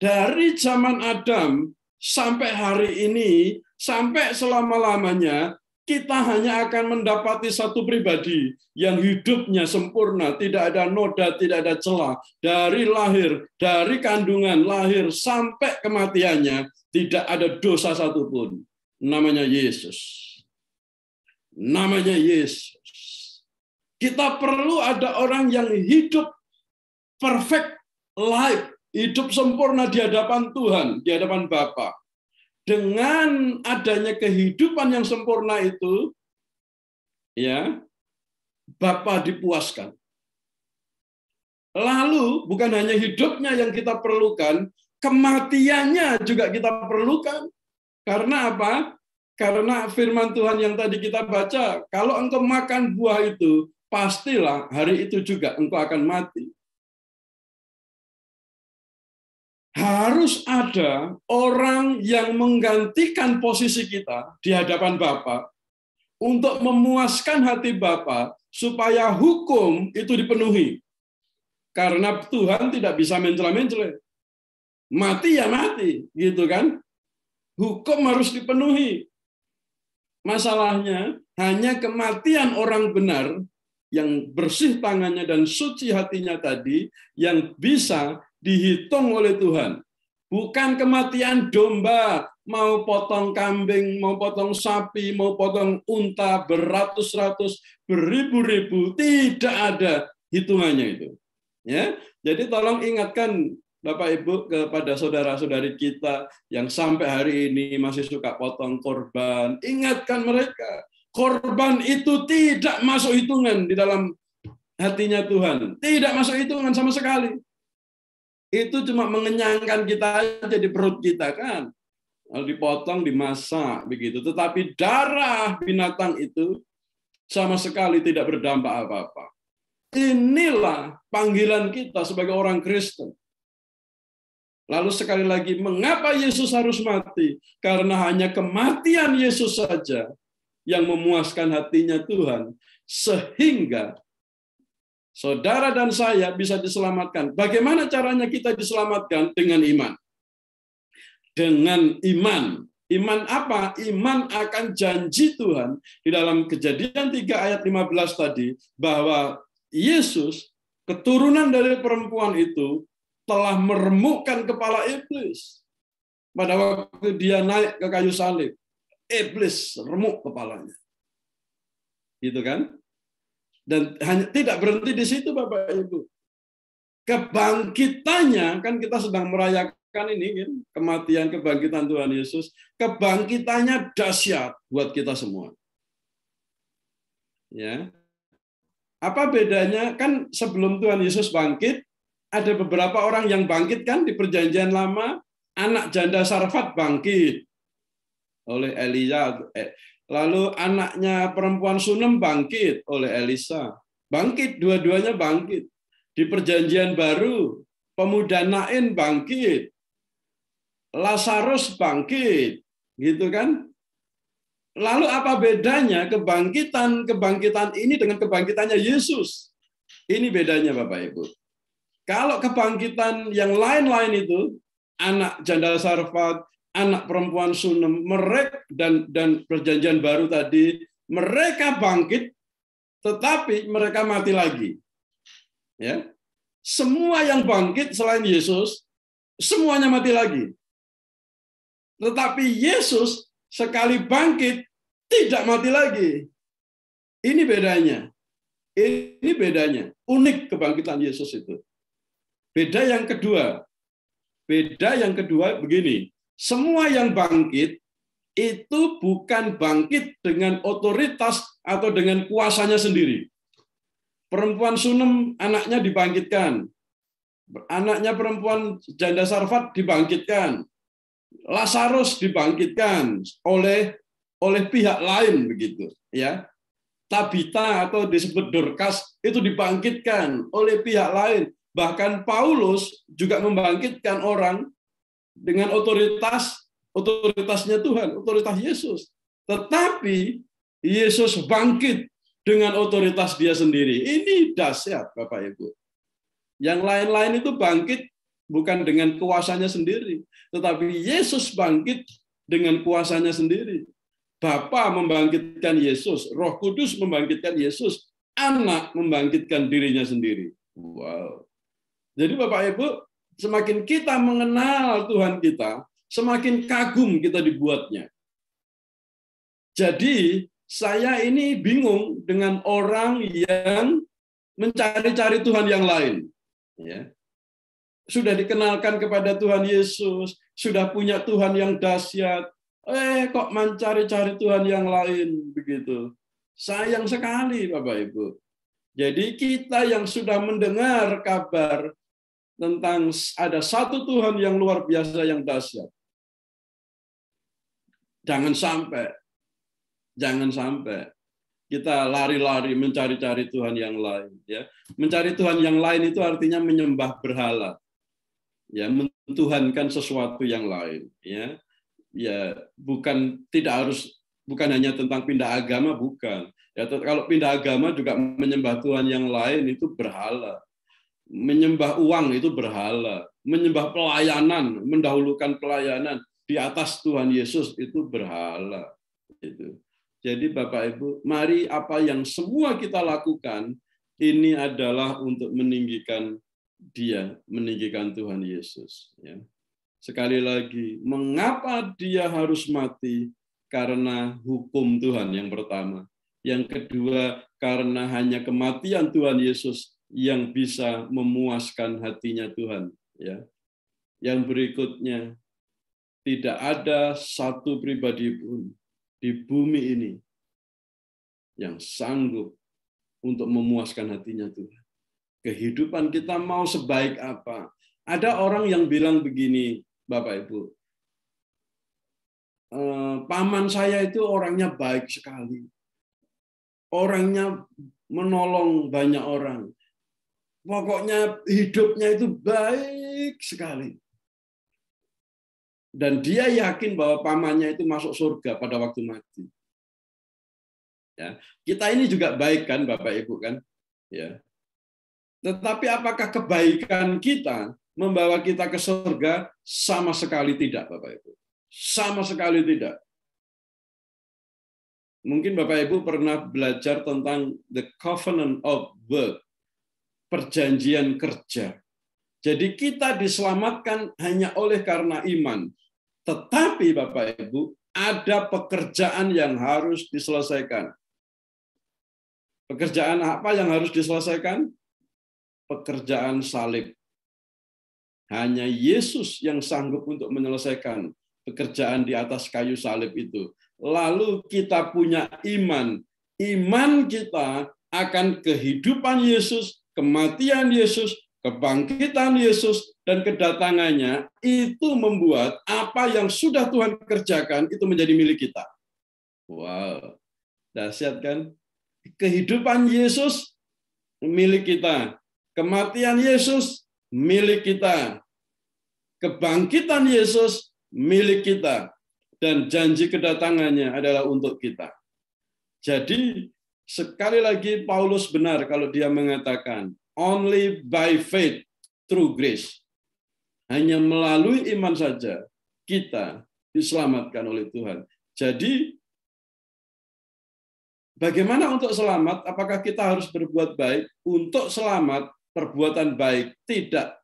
Dari zaman Adam sampai hari ini, sampai selama-lamanya, kita hanya akan mendapati satu pribadi yang hidupnya sempurna, tidak ada noda, tidak ada celah. Dari lahir, dari kandungan lahir sampai kematiannya, tidak ada dosa satupun. Namanya Yesus. Namanya Yesus. Kita perlu ada orang yang hidup perfect life, hidup sempurna di hadapan Tuhan, di hadapan Bapa. Dengan adanya kehidupan yang sempurna itu, ya, Bapa dipuaskan. Lalu bukan hanya hidupnya yang kita perlukan, kematiannya juga kita perlukan. Karena apa? Karena firman Tuhan yang tadi kita baca, kalau engkau makan buah itu, pastilah hari itu juga engkau akan mati. harus ada orang yang menggantikan posisi kita di hadapan Bapa untuk memuaskan hati Bapa supaya hukum itu dipenuhi. Karena Tuhan tidak bisa mencela-mencela. Mati ya mati, gitu kan? Hukum harus dipenuhi. Masalahnya hanya kematian orang benar yang bersih tangannya dan suci hatinya tadi yang bisa dihitung oleh Tuhan. Bukan kematian domba, mau potong kambing, mau potong sapi, mau potong unta beratus-ratus, beribu-ribu, tidak ada hitungannya itu. Ya, jadi tolong ingatkan Bapak Ibu kepada saudara-saudari kita yang sampai hari ini masih suka potong korban, ingatkan mereka, korban itu tidak masuk hitungan di dalam hatinya Tuhan, tidak masuk hitungan sama sekali. Itu cuma mengenyangkan kita aja di perut kita kan. Kalau dipotong, dimasak begitu. Tetapi darah binatang itu sama sekali tidak berdampak apa-apa. Inilah panggilan kita sebagai orang Kristen. Lalu sekali lagi, mengapa Yesus harus mati? Karena hanya kematian Yesus saja yang memuaskan hatinya Tuhan. Sehingga saudara dan saya bisa diselamatkan. Bagaimana caranya kita diselamatkan? Dengan iman. Dengan iman. Iman apa? Iman akan janji Tuhan di dalam Kejadian 3 ayat 15 tadi, bahwa Yesus, keturunan dari perempuan itu, telah meremukkan kepala iblis. Pada waktu dia naik ke kayu salib, iblis remuk kepalanya. Gitu kan? Dan hanya tidak berhenti di situ Bapak Ibu. Kebangkitannya, kan kita sedang merayakan ini kan, kematian kebangkitan Tuhan Yesus. Kebangkitannya dahsyat buat kita semua. Ya. Apa bedanya? Kan sebelum Tuhan Yesus bangkit, ada beberapa orang yang bangkit kan di Perjanjian Lama. Anak janda Sarfat bangkit oleh Elia. Lalu anaknya perempuan Sunem bangkit oleh Elisa. Bangkit, dua-duanya bangkit. Di Perjanjian Baru, pemuda Nain bangkit. Lazarus bangkit. Gitu kan? Lalu apa bedanya kebangkitan ini dengan kebangkitannya Yesus? Ini bedanya Bapak Ibu. Kalau kebangkitan yang lain-lain itu, anak janda Sarfat, anak perempuan Sunem, mereka dan Perjanjian Baru tadi, mereka bangkit, tetapi mereka mati lagi. Ya, semua yang bangkit selain Yesus, semuanya mati lagi. Tetapi Yesus sekali bangkit tidak mati lagi. Ini bedanya. Ini bedanya. Unik kebangkitan Yesus itu. Beda yang kedua. Beda yang kedua begini. Semua yang bangkit itu bukan bangkit dengan otoritas atau dengan kuasanya sendiri. Perempuan Sunem anaknya dibangkitkan. Anaknya perempuan janda Sarfat dibangkitkan. Lazarus dibangkitkan oleh pihak lain begitu, ya. Tabita atau disebut Dorcas itu dibangkitkan oleh pihak lain. Bahkan Paulus juga membangkitkan orang dengan otoritasnya Tuhan, otoritas Yesus. Tetapi Yesus bangkit dengan otoritas dia sendiri. Ini dahsyat, Bapak Ibu. Yang lain-lain itu bangkit bukan dengan kuasanya sendiri, tetapi Yesus bangkit dengan kuasanya sendiri. Bapa membangkitkan Yesus, Roh Kudus membangkitkan Yesus, Anak membangkitkan dirinya sendiri. Wow. Jadi Bapak Ibu, semakin kita mengenal Tuhan kita, semakin kagum kita dibuatnya. Jadi saya ini bingung dengan orang yang mencari-cari Tuhan yang lain. Ya. Sudah dikenalkan kepada Tuhan Yesus, sudah punya Tuhan yang dahsyat, kok mencari-cari Tuhan yang lain begitu. Sayang sekali Bapak Ibu. Jadi kita yang sudah mendengar kabar tentang ada satu Tuhan yang luar biasa yang dahsyat. Jangan sampai kita lari-lari mencari-cari Tuhan yang lain. Ya, mencari Tuhan yang lain itu artinya menyembah berhala. ya mentuhankan sesuatu yang lain, ya. Ya, bukan hanya tentang pindah agama, bukan. Ya, kalau pindah agama juga menyembah Tuhan yang lain itu berhala. Menyembah uang itu berhala. Menyembah pelayanan, mendahulukan pelayanan di atas Tuhan Yesus itu berhala. Itu. Jadi Bapak Ibu, mari apa yang semua kita lakukan ini adalah untuk meninggikan Dia, meninggikan Tuhan Yesus. Ya. Sekali lagi, mengapa Dia harus mati? Karena hukum Tuhan yang pertama. Yang kedua, karena hanya kematian Tuhan Yesus yang bisa memuaskan hatinya Tuhan. Ya. Yang berikutnya, tidak ada satu pribadi pun di bumi ini yang sanggup untuk memuaskan hatinya Tuhan. Kehidupan kita mau sebaik apa? Ada orang yang bilang begini, Bapak Ibu, paman saya itu orangnya baik sekali. Orangnya menolong banyak orang. Pokoknya hidupnya itu baik sekali. Dan dia yakin bahwa pamannya itu masuk surga pada waktu mati. Ya, kita ini juga baik kan, Bapak Ibu kan? Ya. Tetapi apakah kebaikan kita membawa kita ke surga? Sama sekali tidak, Bapak Ibu. Sama sekali tidak. Mungkin Bapak Ibu pernah belajar tentang the covenant of work, perjanjian kerja. Jadi kita diselamatkan hanya oleh karena iman. Tetapi Bapak Ibu, ada pekerjaan yang harus diselesaikan. Pekerjaan apa yang harus diselesaikan? Pekerjaan salib. Hanya Yesus yang sanggup untuk menyelesaikan pekerjaan di atas kayu salib itu. Lalu kita punya iman. Iman kita akan kehidupan Yesus, kematian Yesus, kebangkitan Yesus, dan kedatangannya itu membuat apa yang sudah Tuhan kerjakan itu menjadi milik kita. Wow, dahsyat kan? Kehidupan Yesus milik kita. Kematian Yesus milik kita. Kebangkitan Yesus milik kita. Dan janji kedatangannya adalah untuk kita. Jadi, sekali lagi Paulus benar kalau dia mengatakan, only by faith through grace. Hanya melalui iman saja kita diselamatkan oleh Tuhan. Jadi, bagaimana untuk selamat? Apakah kita harus berbuat baik? Untuk selamat, perbuatan baik tidak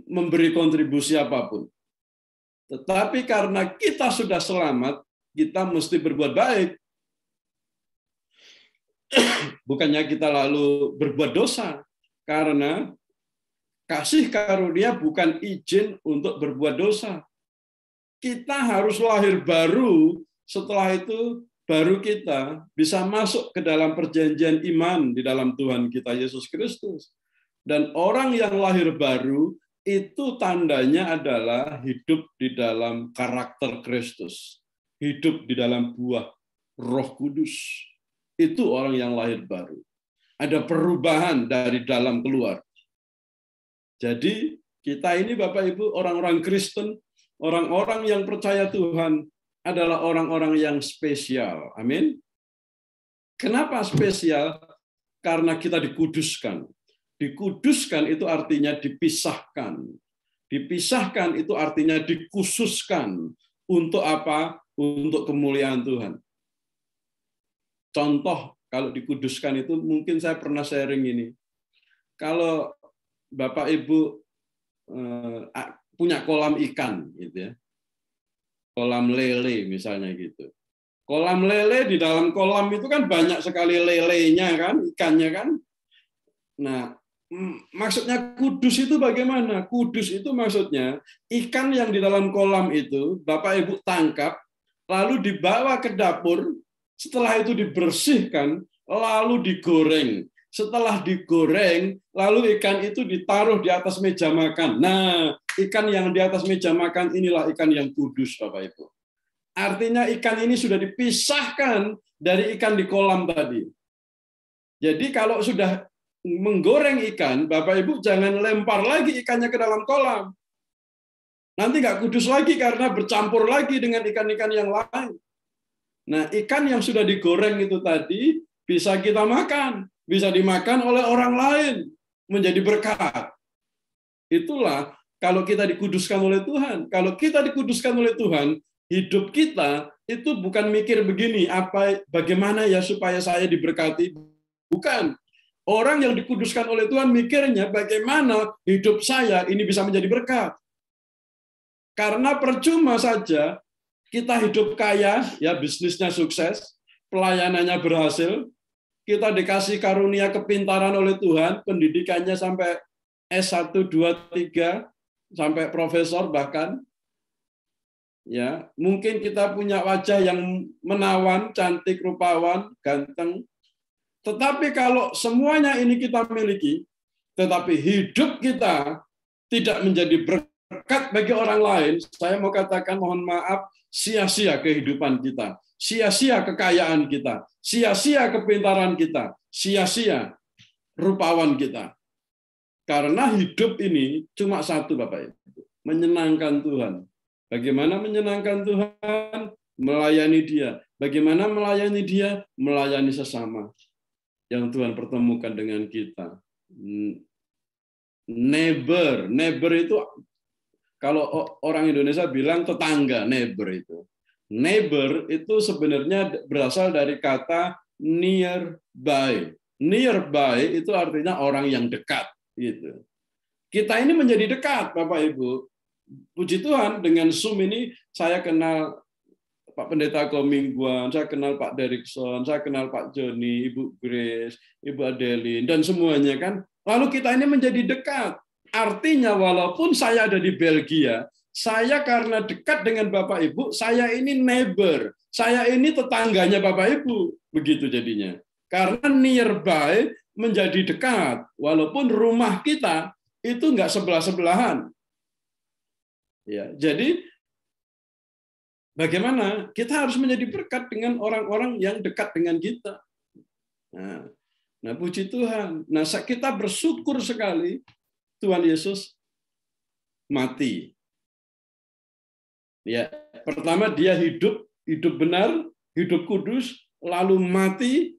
memberi kontribusi apapun. Tetapi karena kita sudah selamat, kita mesti berbuat baik. Bukannya kita lalu berbuat dosa. Karena kasih karunia bukan izin untuk berbuat dosa. Kita harus lahir baru, setelah itu baru kita bisa masuk ke dalam perjanjian iman di dalam Tuhan kita Yesus Kristus. Dan orang yang lahir baru, itu tandanya adalah hidup di dalam karakter Kristus. Hidup di dalam buah Roh Kudus. Itu orang yang lahir baru. Ada perubahan dari dalam keluar. Jadi kita ini Bapak Ibu, orang-orang Kristen, orang-orang yang percaya Tuhan adalah orang-orang yang spesial. Amin. Kenapa spesial? Karena kita dikuduskan. Dikuduskan itu artinya dipisahkan. Dipisahkan itu artinya dikhususkan. Untuk apa? Untuk kemuliaan Tuhan. Contoh, kalau dikuduskan itu mungkin saya pernah sharing ini. Kalau Bapak Ibu punya kolam ikan, gitu ya, kolam lele misalnya gitu. Kolam lele, di dalam kolam itu kan banyak sekali lelenya kan, ikannya kan. Nah, maksudnya kudus itu bagaimana? Kudus itu maksudnya ikan yang di dalam kolam itu Bapak Ibu tangkap, lalu dibawa ke dapur, setelah itu dibersihkan, lalu digoreng. Setelah digoreng, lalu ikan itu ditaruh di atas meja makan. Nah, ikan yang di atas meja makan inilah ikan yang kudus, Bapak Ibu. Artinya ikan ini sudah dipisahkan dari ikan di kolam tadi. Jadi kalau sudah menggoreng ikan, Bapak Ibu jangan lempar lagi ikannya ke dalam kolam. Nanti nggak kudus lagi karena bercampur lagi dengan ikan-ikan yang lain. Nah, ikan yang sudah digoreng itu tadi bisa kita makan, bisa dimakan oleh orang lain, menjadi berkat. Itulah kalau kita dikuduskan oleh Tuhan. Kalau kita dikuduskan oleh Tuhan, hidup kita itu bukan mikir begini, bagaimana ya supaya saya diberkati. Bukan. Orang yang dikuduskan oleh Tuhan mikirnya bagaimana hidup saya ini bisa menjadi berkat. Karena percuma saja kita hidup kaya, ya bisnisnya sukses, pelayanannya berhasil, kita dikasih karunia kepintaran oleh Tuhan, pendidikannya sampai S1, 2, 3, sampai profesor bahkan. Ya, mungkin kita punya wajah yang menawan, cantik, rupawan, ganteng. Tetapi kalau semuanya ini kita miliki, tetapi hidup kita tidak menjadi berkat bagi orang lain, saya mau katakan mohon maaf, sia-sia kehidupan kita, sia-sia kekayaan kita, sia-sia kepintaran kita, sia-sia rupawan kita. Karena hidup ini cuma satu, Bapak Ibu, menyenangkan Tuhan. Bagaimana menyenangkan Tuhan? Melayani Dia. Bagaimana melayani Dia? Melayani sesama yang Tuhan pertemukan dengan kita. Neighbor itu kalau orang Indonesia bilang tetangga, neighbor itu. Neighbor itu sebenarnya berasal dari kata nearby. Nearby itu artinya orang yang dekat. Gitu. Kita ini menjadi dekat, Bapak Ibu. Puji Tuhan, dengan Zoom ini saya kenal Pak Pendeta Komingguan, saya kenal Pak Derikson, saya kenal Pak Joni, Ibu Grace, Ibu Adeline, dan semuanya kan. Lalu kita ini menjadi dekat. Artinya walaupun saya ada di Belgia, saya karena dekat dengan Bapak Ibu, saya ini neighbor, saya ini tetangganya Bapak Ibu. Begitu jadinya. Karena nearby menjadi dekat, walaupun rumah kita itu nggak sebelah-sebelahan. Ya, jadi bagaimana kita harus menjadi berkat dengan orang-orang yang dekat dengan kita. Nah, puji Tuhan. Nah, kita bersyukur sekali Tuhan Yesus mati. Ya, pertama dia hidup benar, hidup kudus, lalu mati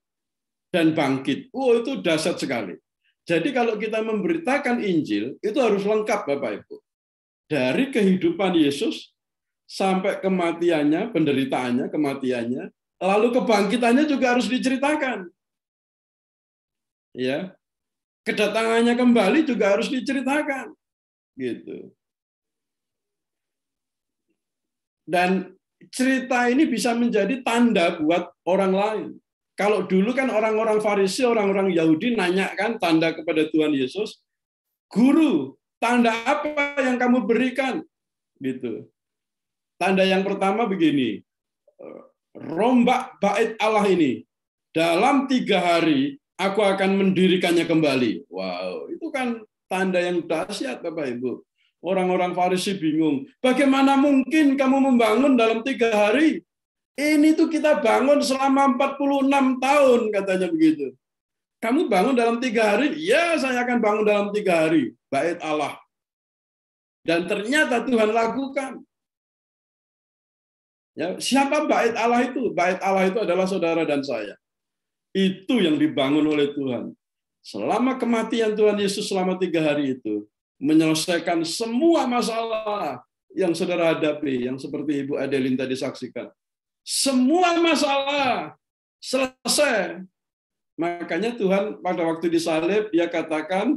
dan bangkit. Itu dahsyat sekali. Jadi kalau kita memberitakan Injil, itu harus lengkap, Bapak Ibu. Dari kehidupan Yesus sampai kematiannya, penderitaannya, kematiannya, lalu kebangkitannya juga harus diceritakan. Ya. Kedatangannya kembali juga harus diceritakan. Gitu. Dan cerita ini bisa menjadi tanda buat orang lain. Kalau dulu kan orang-orang Farisi, orang-orang Yahudi nanyakan tanda kepada Tuhan Yesus, "Guru, tanda apa yang kamu berikan?" Gitu. Tanda yang pertama begini, rombak bait Allah ini, dalam 3 hari aku akan mendirikannya kembali. Wow, itu kan tanda yang dahsyat, Bapak Ibu. Orang-orang Farisi bingung, bagaimana mungkin kamu membangun dalam 3 hari? Ini tuh kita bangun selama 46 tahun, katanya begitu. Kamu bangun dalam 3 hari? Ya, saya akan bangun dalam 3 hari. Bait Allah. Dan ternyata Tuhan lakukan. Ya, siapa bait Allah itu? Bait Allah itu adalah saudara dan saya. Itu yang dibangun oleh Tuhan. Selama kematian Tuhan Yesus selama 3 hari itu, menyelesaikan semua masalah yang saudara hadapi, yang seperti Ibu Adeline tadi saksikan. Semua masalah selesai. Makanya Tuhan pada waktu disalib, dia katakan,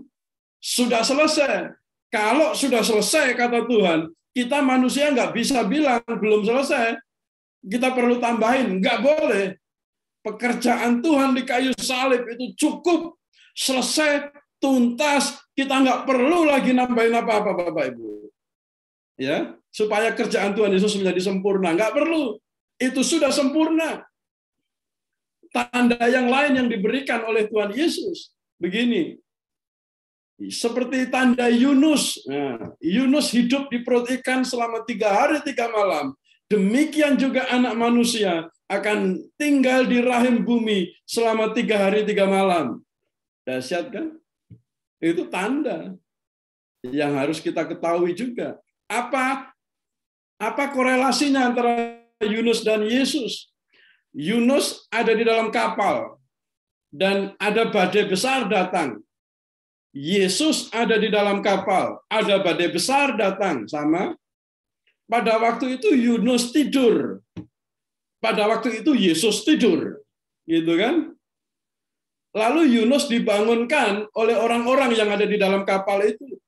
sudah selesai. Kalau sudah selesai, kata Tuhan, kita manusia nggak bisa bilang belum selesai. Kita perlu tambahin, nggak boleh. Pekerjaan Tuhan di kayu salib itu cukup, selesai, tuntas, kita nggak perlu lagi nambahin apa-apa, Bapak Ibu. Ya, supaya kerjaan Tuhan Yesus menjadi sempurna, nggak perlu. Itu sudah sempurna. Tanda yang lain yang diberikan oleh Tuhan Yesus begini, seperti tanda Yunus. Nah, Yunus hidup di perut ikan selama 3 hari 3 malam. Demikian juga anak manusia akan tinggal di rahim bumi selama 3 hari 3 malam. Dahsyat kan? Itu tanda yang harus kita ketahui juga. Apa Apa korelasinya antara Yunus dan Yesus? Yunus ada di dalam kapal dan ada badai besar datang. Yesus ada di dalam kapal, ada badai besar datang. Sama. Pada waktu itu Yunus tidur. Pada waktu itu Yesus tidur. Gitu kan? Lalu Yunus dibangunkan oleh orang-orang yang ada di dalam kapal itu.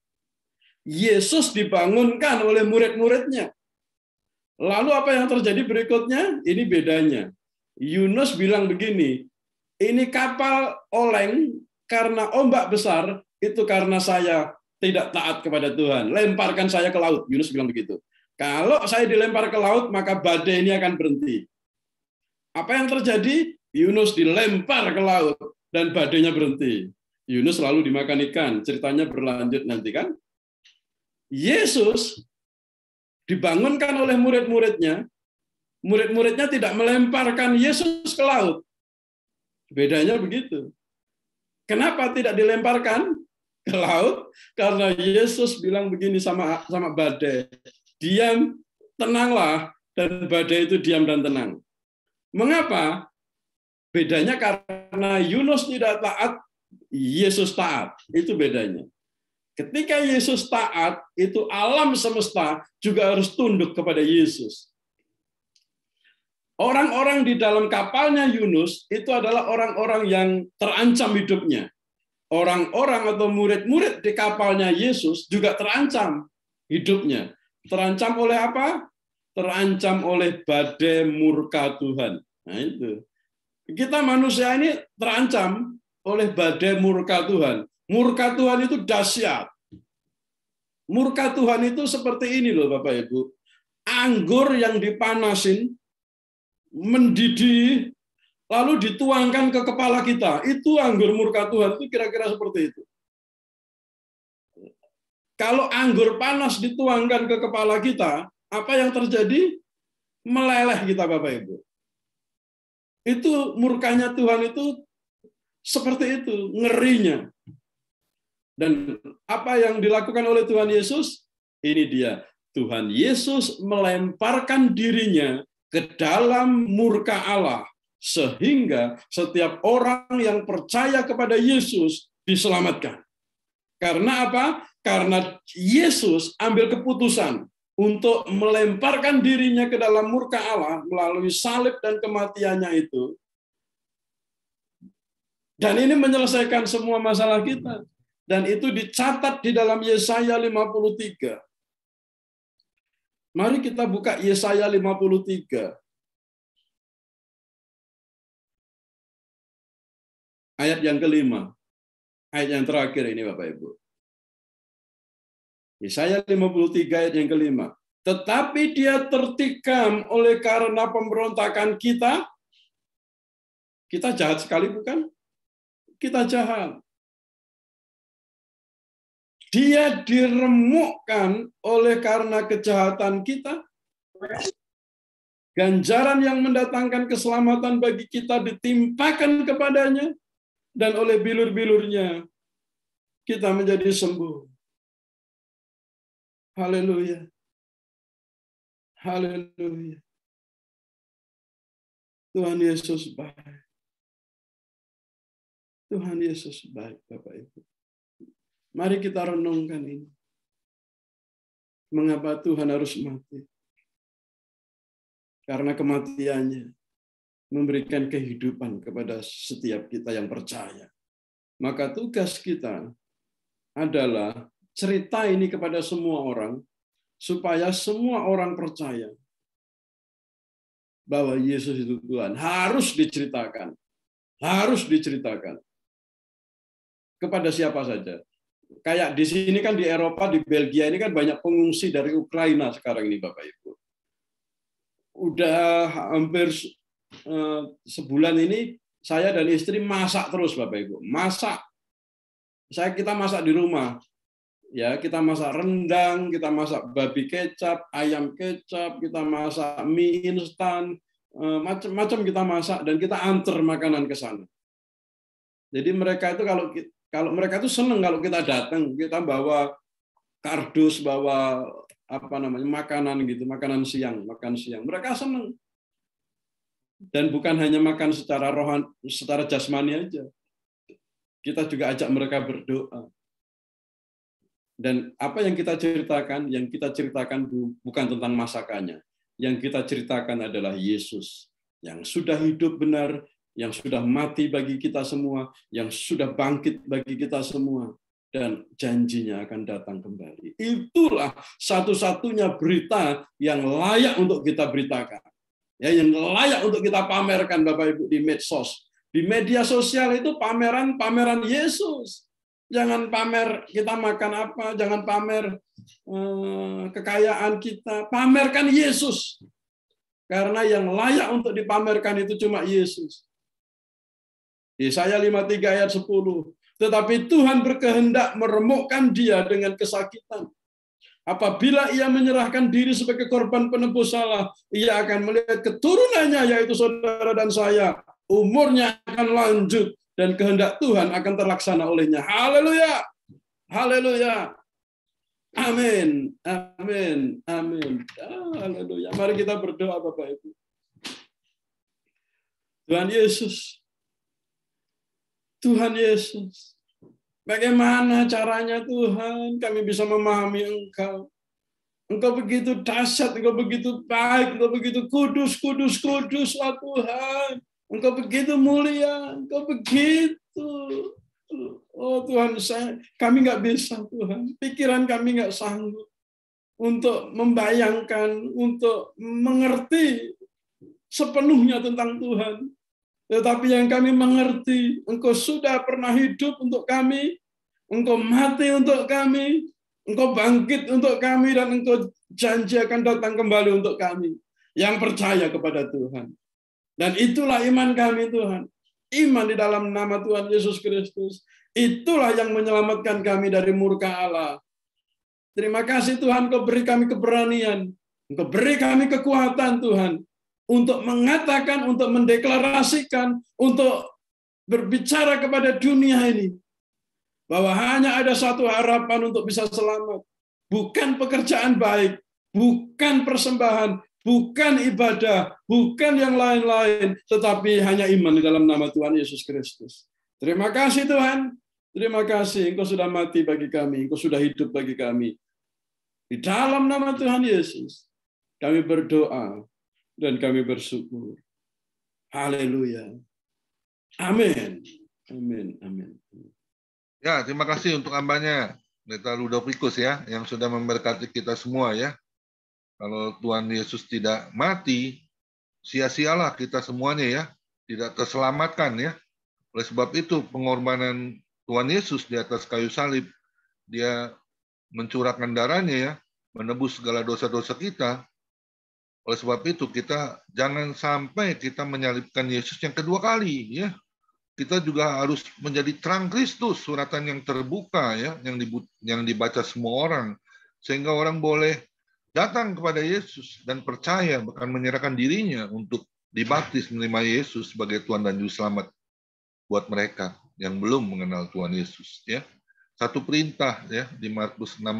Yesus dibangunkan oleh murid-muridnya. Lalu apa yang terjadi berikutnya? Ini bedanya. Yunus bilang begini, ini kapal oleng karena ombak besar, itu karena saya tidak taat kepada Tuhan. Lemparkan saya ke laut. Yunus bilang begitu. Kalau saya dilempar ke laut, maka badai ini akan berhenti. Apa yang terjadi? Yunus dilempar ke laut dan badainya berhenti. Yunus lalu dimakan ikan. Ceritanya berlanjut nanti kan. Yesus dibangunkan oleh murid-muridnya. Murid-muridnya tidak melemparkan Yesus ke laut. Bedanya begitu. Kenapa tidak dilemparkan ke laut? Karena Yesus bilang begini sama badai. Diam, tenanglah, dan badai itu diam dan tenang. Mengapa? Bedanya karena Yunus tidak taat, Yesus taat. Itu bedanya. Ketika Yesus taat, itu alam semesta juga harus tunduk kepada Yesus. Orang-orang di dalam kapalnya Yunus itu adalah orang-orang yang terancam hidupnya. Orang-orang atau murid-murid di kapalnya Yesus juga terancam hidupnya. Terancam oleh apa? Terancam oleh badai murka Tuhan. Nah itu. Kita manusia ini terancam oleh badai murka Tuhan. Murka Tuhan itu dahsyat. Murka Tuhan itu seperti ini loh Bapak Ibu. Anggur yang dipanasin, mendidih, lalu dituangkan ke kepala kita. Itu anggur murka Tuhan, itu kira-kira seperti itu. Kalau anggur panas dituangkan ke kepala kita, apa yang terjadi? Meleleh kita Bapak Ibu. Itu murkanya Tuhan itu seperti itu, ngerinya. Dan apa yang dilakukan oleh Tuhan Yesus? Ini dia. Tuhan Yesus melemparkan dirinya ke dalam murka Allah. Sehingga setiap orang yang percaya kepada Yesus diselamatkan. Karena apa? Karena Yesus ambil keputusan untuk melemparkan dirinya ke dalam murka Allah melalui salib dan kematiannya itu. Dan ini menyelesaikan semua masalah kita. Dan itu dicatat di dalam Yesaya 53. Mari kita buka Yesaya 53. Ayat yang kelima. Ayat yang terakhir ini Bapak Ibu. Yesaya 53 ayat yang kelima. Tetapi dia tertikam oleh karena pemberontakan kita. Kita jahat sekali bukan? Kita jahat. Dia diremukkan oleh karena kejahatan kita. Ganjaran yang mendatangkan keselamatan bagi kita ditimpakan kepadanya. Dan oleh bilur-bilurnya kita menjadi sembuh. Haleluya. Haleluya. Tuhan Yesus baik. Tuhan Yesus baik, Bapak Ibu. Mari kita renungkan ini. Mengapa Tuhan harus mati? Karena kematiannya memberikan kehidupan kepada setiap kita yang percaya. Maka tugas kita adalah cerita ini kepada semua orang, supaya semua orang percaya bahwa Yesus itu Tuhan. Harus diceritakan. Harus diceritakan. Kepada siapa saja. Kayak di sini kan di Eropa, di Belgia ini kan banyak pengungsi dari Ukraina sekarang ini Bapak Ibu. Udah hampir sebulan ini saya dan istri masak terus Bapak Ibu. Masak. Kita masak di rumah. Ya, kita masak rendang, kita masak babi kecap, ayam kecap, kita masak mie instan, macam-macam kita masak dan kita antar makanan ke sana. Jadi mereka itu kalau mereka itu senang kalau kita datang, kita bawa kardus, bawa makanan gitu, makan siang. Mereka senang. Dan bukan hanya makan secara rohani, secara jasmani aja. Kita juga ajak mereka berdoa. Dan apa yang kita ceritakan bukan tentang masakannya. Yang kita ceritakan adalah Yesus yang sudah hidup benar, yang sudah mati bagi kita semua, yang sudah bangkit bagi kita semua, dan janjinya akan datang kembali. Itulah satu-satunya berita yang layak untuk kita beritakan. Ya, yang layak untuk kita pamerkan, Bapak Ibu, di medsos. Di media sosial itu pameran Yesus. Jangan pamer kita makan apa, jangan pamer kekayaan kita, pamerkan Yesus. Karena yang layak untuk dipamerkan itu cuma Yesus. Yesaya 53 ayat 10. Tetapi Tuhan berkehendak meremukkan dia dengan kesakitan. Apabila ia menyerahkan diri sebagai korban penebus salah, ia akan melihat keturunannya, yaitu saudara dan saya. Umurnya akan lanjut, dan kehendak Tuhan akan terlaksana olehnya. Haleluya. Haleluya. Amin. Amin. Amin. Haleluya. Mari kita berdoa, Bapak Ibu. Tuhan Yesus. Tuhan Yesus. Bagaimana caranya Tuhan kami bisa memahami Engkau? Engkau begitu dahsyat, Engkau begitu baik, Engkau begitu kudus, kuduslah Tuhan. Engkau begitu mulia, Engkau begitu. Oh Tuhan, kami nggak bisa Tuhan. Pikiran kami nggak sanggup untuk membayangkan, untuk mengerti sepenuhnya tentang Tuhan. Tetapi yang kami mengerti, Engkau sudah pernah hidup untuk kami, Engkau mati untuk kami, Engkau bangkit untuk kami, dan Engkau janji akan datang kembali untuk kami yang percaya kepada Tuhan. Dan itulah iman kami, Tuhan. Iman di dalam nama Tuhan Yesus Kristus. Itulah yang menyelamatkan kami dari murka Allah. Terima kasih Tuhan, Engkau beri kami keberanian. Engkau beri kami kekuatan, Tuhan. Untuk mengatakan, untuk mendeklarasikan, untuk berbicara kepada dunia ini. Bahwa hanya ada satu harapan untuk bisa selamat. Bukan pekerjaan baik. Bukan persembahan. Bukan ibadah, bukan yang lain-lain, tetapi hanya iman di dalam nama Tuhan Yesus Kristus. Terima kasih Tuhan, terima kasih Engkau sudah mati bagi kami, Engkau sudah hidup bagi kami. Di dalam nama Tuhan Yesus, kami berdoa dan kami bersyukur. Haleluya. Amin. Amin. Amin. Ya, terima kasih untuk hambanya, Pendeta Ludovikus ya, yang sudah memberkati kita semua ya. Kalau Tuhan Yesus tidak mati, sia-sialah kita semuanya ya, tidak terselamatkan ya. Oleh sebab itu pengorbanan Tuhan Yesus di atas kayu salib, dia mencurahkan darahnya ya, menebus segala dosa-dosa kita. Oleh sebab itu kita jangan sampai kita menyalibkan Yesus yang kedua kali ya. Kita juga harus menjadi terang Kristus, suratan yang terbuka ya, yang dibaca semua orang, sehingga orang boleh datang kepada Yesus dan percaya, bahkan menyerahkan dirinya untuk dibaptis menerima Yesus sebagai Tuhan dan Juru Selamat buat mereka yang belum mengenal Tuhan Yesus ya. Satu perintah ya di Markus 16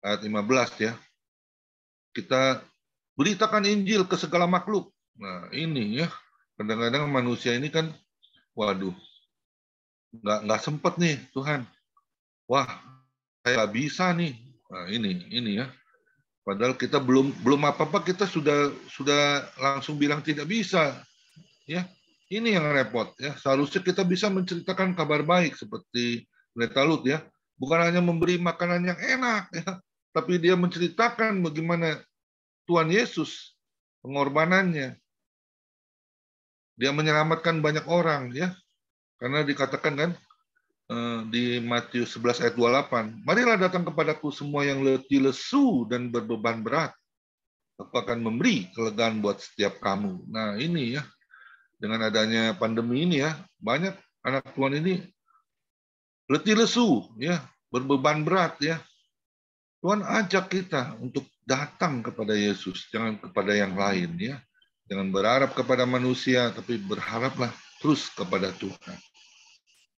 ayat 15 ya. Kita beritakan Injil ke segala makhluk. Nah, ini ya. Kadang-kadang manusia ini kan waduh. Nggak sempat nih, Tuhan. Wah, saya nggak bisa nih. Nah, ini ya. Padahal kita belum apa-apa, kita sudah langsung bilang tidak bisa. Ya, ini yang repot ya. Seharusnya kita bisa menceritakan kabar baik seperti Pendeta Lut ya. Bukan hanya memberi makanan yang enak ya, tapi dia menceritakan bagaimana Tuhan Yesus pengorbanannya. Dia menyelamatkan banyak orang ya. Karena dikatakan kan di Matius 11 ayat 28, marilah datang kepadaku semua yang letih lesu dan berbeban berat. Aku akan memberi kelegaan buat setiap kamu. Nah ini ya, dengan adanya pandemi ini ya, banyak anak Tuhan ini letih lesu, ya, berbeban berat ya. Tuhan ajak kita untuk datang kepada Yesus, jangan kepada yang lain ya. Jangan berharap kepada manusia, tapi berharaplah terus kepada Tuhan.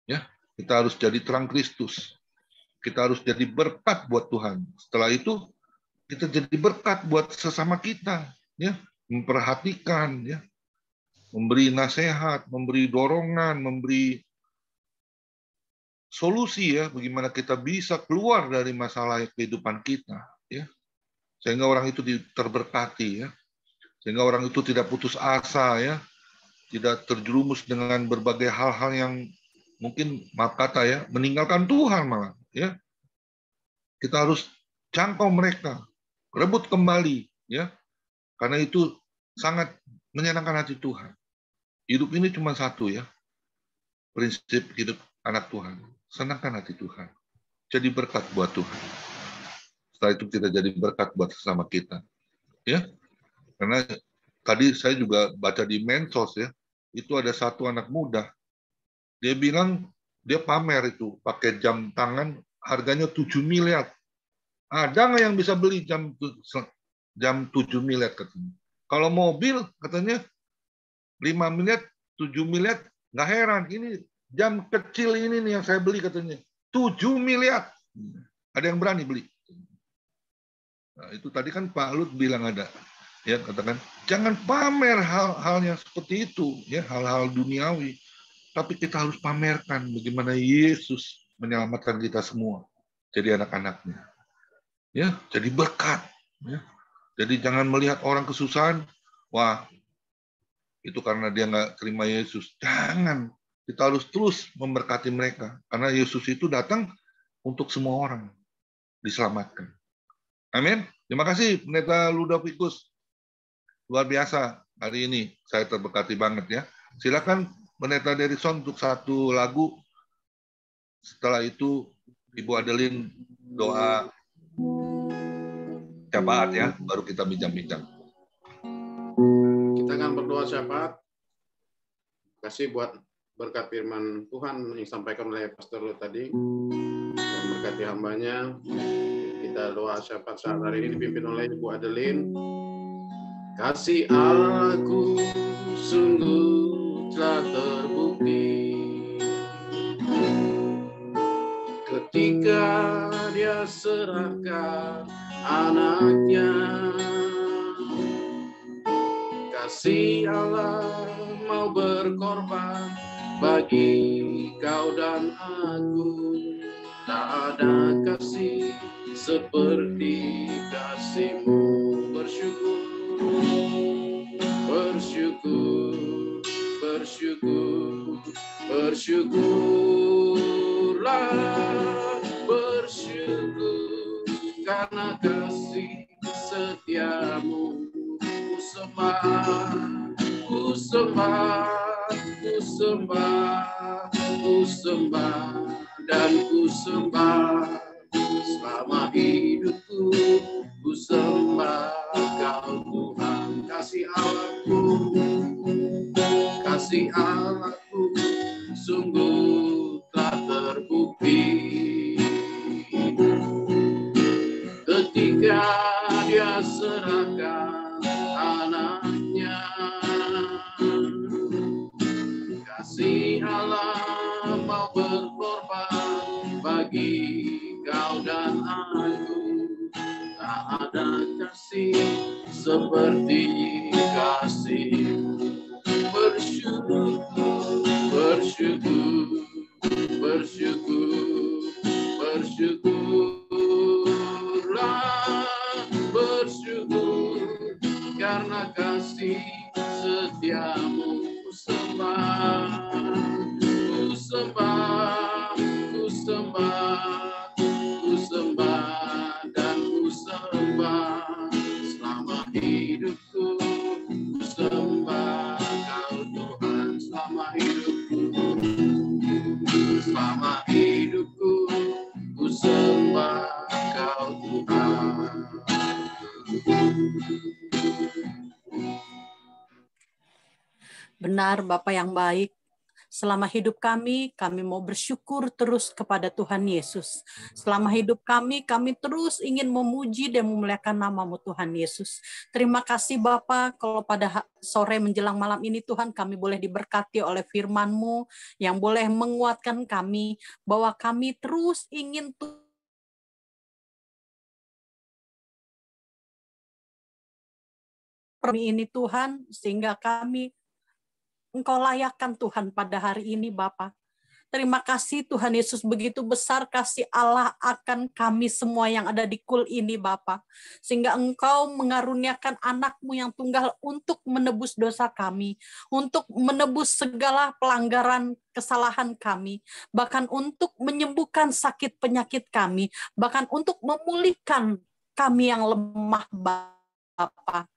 Ya. Kita harus jadi terang Kristus. Kita harus jadi berkat buat Tuhan. Setelah itu, kita jadi berkat buat sesama kita, ya, memperhatikan, ya, memberi nasihat, memberi dorongan, memberi solusi, ya, bagaimana kita bisa keluar dari masalah kehidupan kita, ya, sehingga orang itu terberkati, ya, sehingga orang itu tidak putus asa, ya, tidak terjerumus dengan berbagai hal-hal yang mungkin, maaf kata, ya, meninggalkan Tuhan malah, ya. Kita harus jangkau mereka, rebut kembali, ya, karena itu sangat menyenangkan hati Tuhan. Hidup ini cuma satu, ya, prinsip hidup anak Tuhan, senangkan hati Tuhan, jadi berkat buat Tuhan. Setelah itu kita jadi berkat buat sesama kita, ya. Karena tadi saya juga baca di Mensos, ya, itu ada satu anak muda, dia bilang dia pamer itu pakai jam tangan harganya 7 miliar. Ada nggak yang bisa beli jam 7 miliar katanya? Kalau mobil katanya 5 miliar, 7 miliar, nggak heran. Ini jam kecil ini nih yang saya beli katanya 7 miliar. Ada yang berani beli? Nah, itu tadi kan Pak Lut bilang ada, ya, katakan jangan pamer hal-hal yang seperti itu, ya, hal-hal duniawi. Tapi kita harus pamerkan bagaimana Yesus menyelamatkan kita semua jadi anak-anaknya, ya, jadi berkat, ya. Jadi jangan melihat orang kesusahan, wah, itu karena dia nggak terima Yesus. Jangan, kita harus terus memberkati mereka karena Yesus itu datang untuk semua orang diselamatkan. Amin. Terima kasih Pendeta Ludovikus, luar biasa hari ini, saya terberkati banget, ya. Silakan Pendeta Derikson untuk satu lagu. Setelah itu Ibu Adeline doa syafaat, ya, baru kita bincang-bincang. Kita akan berdoa syafaat. Kasih buat berkat firman Tuhan yang disampaikan oleh Pastor Lut tadi. Dan berkati hambanya. Kita doa syafaat saat hari ini dipimpin oleh Ibu Adeline. Kasih Allahku sungguh telah terbukti ketika Dia serahkan anaknya. Kasih Allah mau berkorban bagi kau dan aku. Tak ada kasih seperti kasih-Mu. Bersyukur, bersyukur, bersyukur, bersyukurlah, bersyukur karena kasih setia-Mu. Ku sembah, ku sembah, ku sembah, ku sembah, dan ku sembah selama hidupku. Ku sembah Kau Tuhan. Kasih Allahku, kasih Allahku sungguh telah terbukti ketika Dia serahkan anaknya. Kasih Allah mau berkorban bagi kau dan aku. Tak ada kasih seperti kasih-Mu. Bersyukur, bersyukur, bersyukur, bersyukurlah, bersyukur karena kasih setia-Mu. Ku sembah, ku sembah, ku sembah, ku sembah, dan ku sembah selama hidupku. Ku sembah Kau Tuhan selama hidupku. Selama hidupku ku sembah Kau Tuhan. Benar, Bapa yang baik. Selama hidup kami mau bersyukur terus kepada Tuhan Yesus. Selama hidup kami terus ingin memuji dan memuliakan nama-Mu Tuhan Yesus. Terima kasih Bapa, kalau pada sore menjelang malam ini Tuhan kami boleh diberkati oleh firman-Mu yang boleh menguatkan kami, bahwa kami terus ingin ini Tuhan, sehingga kami Engkau layakkan Tuhan pada hari ini Bapa. Terima kasih Tuhan Yesus, begitu besar kasih Allah akan kami semua yang ada di kul ini Bapa. Sehingga Engkau mengaruniakan anak-Mu yang tunggal untuk menebus dosa kami, untuk menebus segala pelanggaran kesalahan kami, bahkan untuk menyembuhkan sakit penyakit kami, bahkan untuk memulihkan kami yang lemah Bapa.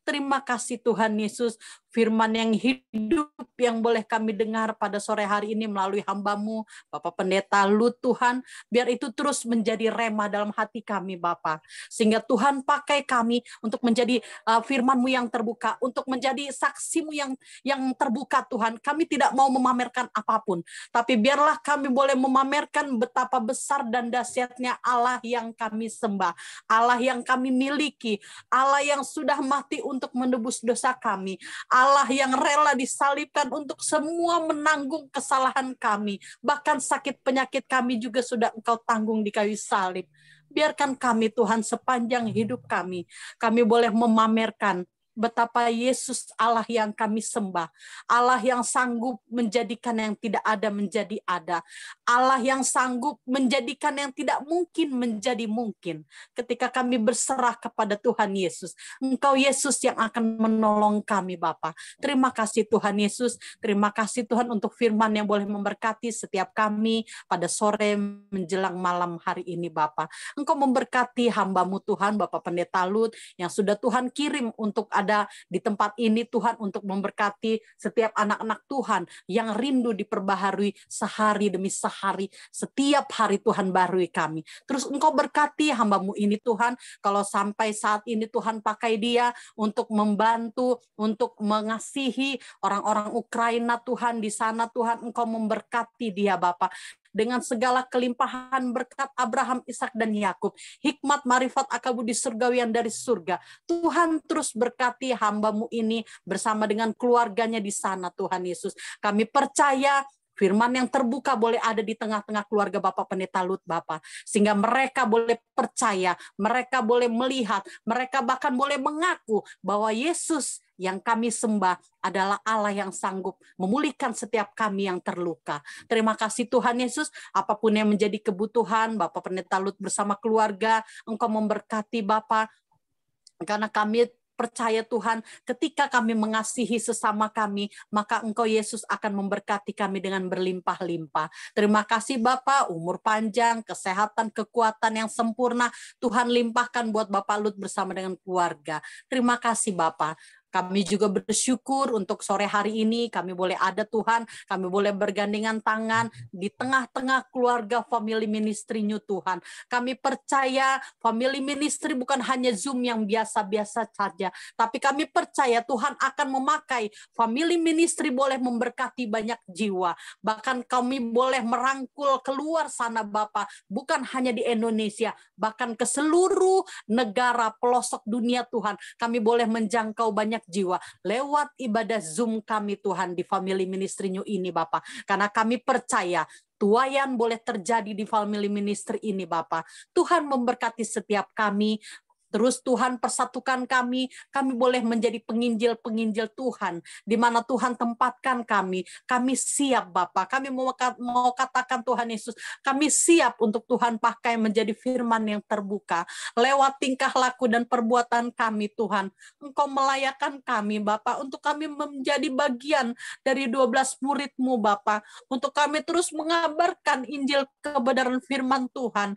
Terima kasih Tuhan Yesus, firman yang hidup yang boleh kami dengar pada sore hari ini melalui hamba-Mu, Bapak Pendeta Lut Tuhan, biar itu terus menjadi rema dalam hati kami Bapak. Sehingga Tuhan pakai kami untuk menjadi firman-Mu yang terbuka, untuk menjadi saksi-Mu yang terbuka Tuhan. Kami tidak mau memamerkan apapun, tapi biarlah kami boleh memamerkan betapa besar dan dahsyatnya Allah yang kami sembah, Allah yang kami miliki, Allah yang sudah mati untuk menebus dosa kami, Allah yang rela disalibkan untuk semua menanggung kesalahan kami, bahkan sakit penyakit kami juga sudah Engkau tanggung di kayu salib. Biarkan kami Tuhan sepanjang hidup kami boleh memamerkan betapa Yesus Allah yang kami sembah, Allah yang sanggup menjadikan yang tidak ada menjadi ada, Allah yang sanggup menjadikan yang tidak mungkin menjadi mungkin. Ketika kami berserah kepada Tuhan Yesus, Engkau Yesus yang akan menolong kami Bapa. Terima kasih Tuhan Yesus, terima kasih Tuhan untuk firman yang boleh memberkati setiap kami pada sore menjelang malam hari ini Bapa. Engkau memberkati hamba-Mu Tuhan, Bapak Pendeta Lut, yang sudah Tuhan kirim untuk ada di tempat ini Tuhan, untuk memberkati setiap anak-anak Tuhan yang rindu diperbaharui sehari demi sehari, setiap hari Tuhan barui kami. Terus Engkau berkati hamba-Mu ini Tuhan, kalau sampai saat ini Tuhan pakai dia untuk membantu, untuk mengasihi orang-orang Ukraina Tuhan di sana Tuhan, Engkau memberkati dia Bapa dengan segala kelimpahan berkat Abraham, Ishak dan Yakub, hikmat, marifat, akal-budi surgawian dari surga. Tuhan terus berkati hamba-Mu ini bersama dengan keluarganya di sana Tuhan Yesus. Kami percaya firman yang terbuka boleh ada di tengah-tengah keluarga Bapak Pendeta Lut Bapak, sehingga mereka boleh percaya, mereka boleh melihat, mereka bahkan boleh mengaku bahwa Yesus yang kami sembah adalah Allah yang sanggup memulihkan setiap kami yang terluka. Terima kasih Tuhan Yesus, apapun yang menjadi kebutuhan Bapak Pendeta Lut bersama keluarga, Engkau memberkati Bapak, karena kami percaya Tuhan, ketika kami mengasihi sesama kami, maka Engkau Yesus akan memberkati kami dengan berlimpah-limpah. Terima kasih Bapak, umur panjang, kesehatan, kekuatan yang sempurna, Tuhan limpahkan buat Bapak Lut bersama dengan keluarga. Terima kasih Bapak. Kami juga bersyukur untuk sore hari ini kami boleh ada Tuhan, kami boleh bergandengan tangan di tengah-tengah keluarga family ministry-Nya Tuhan. Kami percaya family ministry bukan hanya Zoom yang biasa-biasa saja, tapi kami percaya Tuhan akan memakai family ministry boleh memberkati banyak jiwa. Bahkan kami boleh merangkul keluar sana Bapak, bukan hanya di Indonesia, bahkan ke seluruh negara pelosok dunia Tuhan. Kami boleh menjangkau banyak jiwa lewat ibadah Zoom kami Tuhan di family ministry-Nya ini Bapak. Karena kami percaya tuayan boleh terjadi di family ministry ini Bapak. Tuhan memberkati setiap kami. Terus Tuhan persatukan kami boleh menjadi penginjil-penginjil Tuhan, di mana Tuhan tempatkan kami siap Bapa. Kami mau katakan Tuhan Yesus, kami siap untuk Tuhan pakai menjadi firman yang terbuka. Lewat tingkah laku dan perbuatan kami Tuhan, Engkau melayakkan kami Bapa, untuk kami menjadi bagian dari 12 murid-Mu Bapa, untuk kami terus mengabarkan Injil kebenaran firman Tuhan.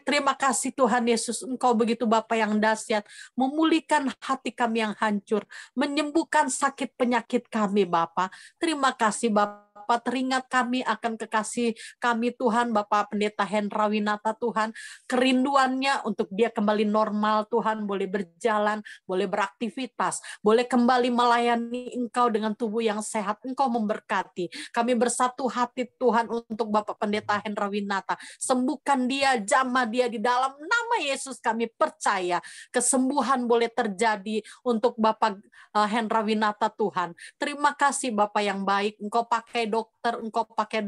Terima kasih Tuhan Yesus, Engkau begitu Bapa yang dahsyat, memulihkan hati kami yang hancur, menyembuhkan sakit penyakit kami Bapa. Terima kasih Bapa, teringat kami akan kekasih kami Tuhan, Bapak Pendeta Hendra Winata Tuhan, kerinduannya untuk dia kembali normal Tuhan, boleh berjalan, boleh beraktivitas, boleh kembali melayani Engkau dengan tubuh yang sehat. Engkau memberkati. Kami bersatu hati Tuhan untuk Bapak Pendeta Hendra Winata, sembuhkan dia, jamah dia di dalam nama Yesus. Kami percaya kesembuhan boleh terjadi untuk Bapak Hendra Winata Tuhan. Terima kasih Bapak yang baik, Engkau pakai dokter, Engkau pakai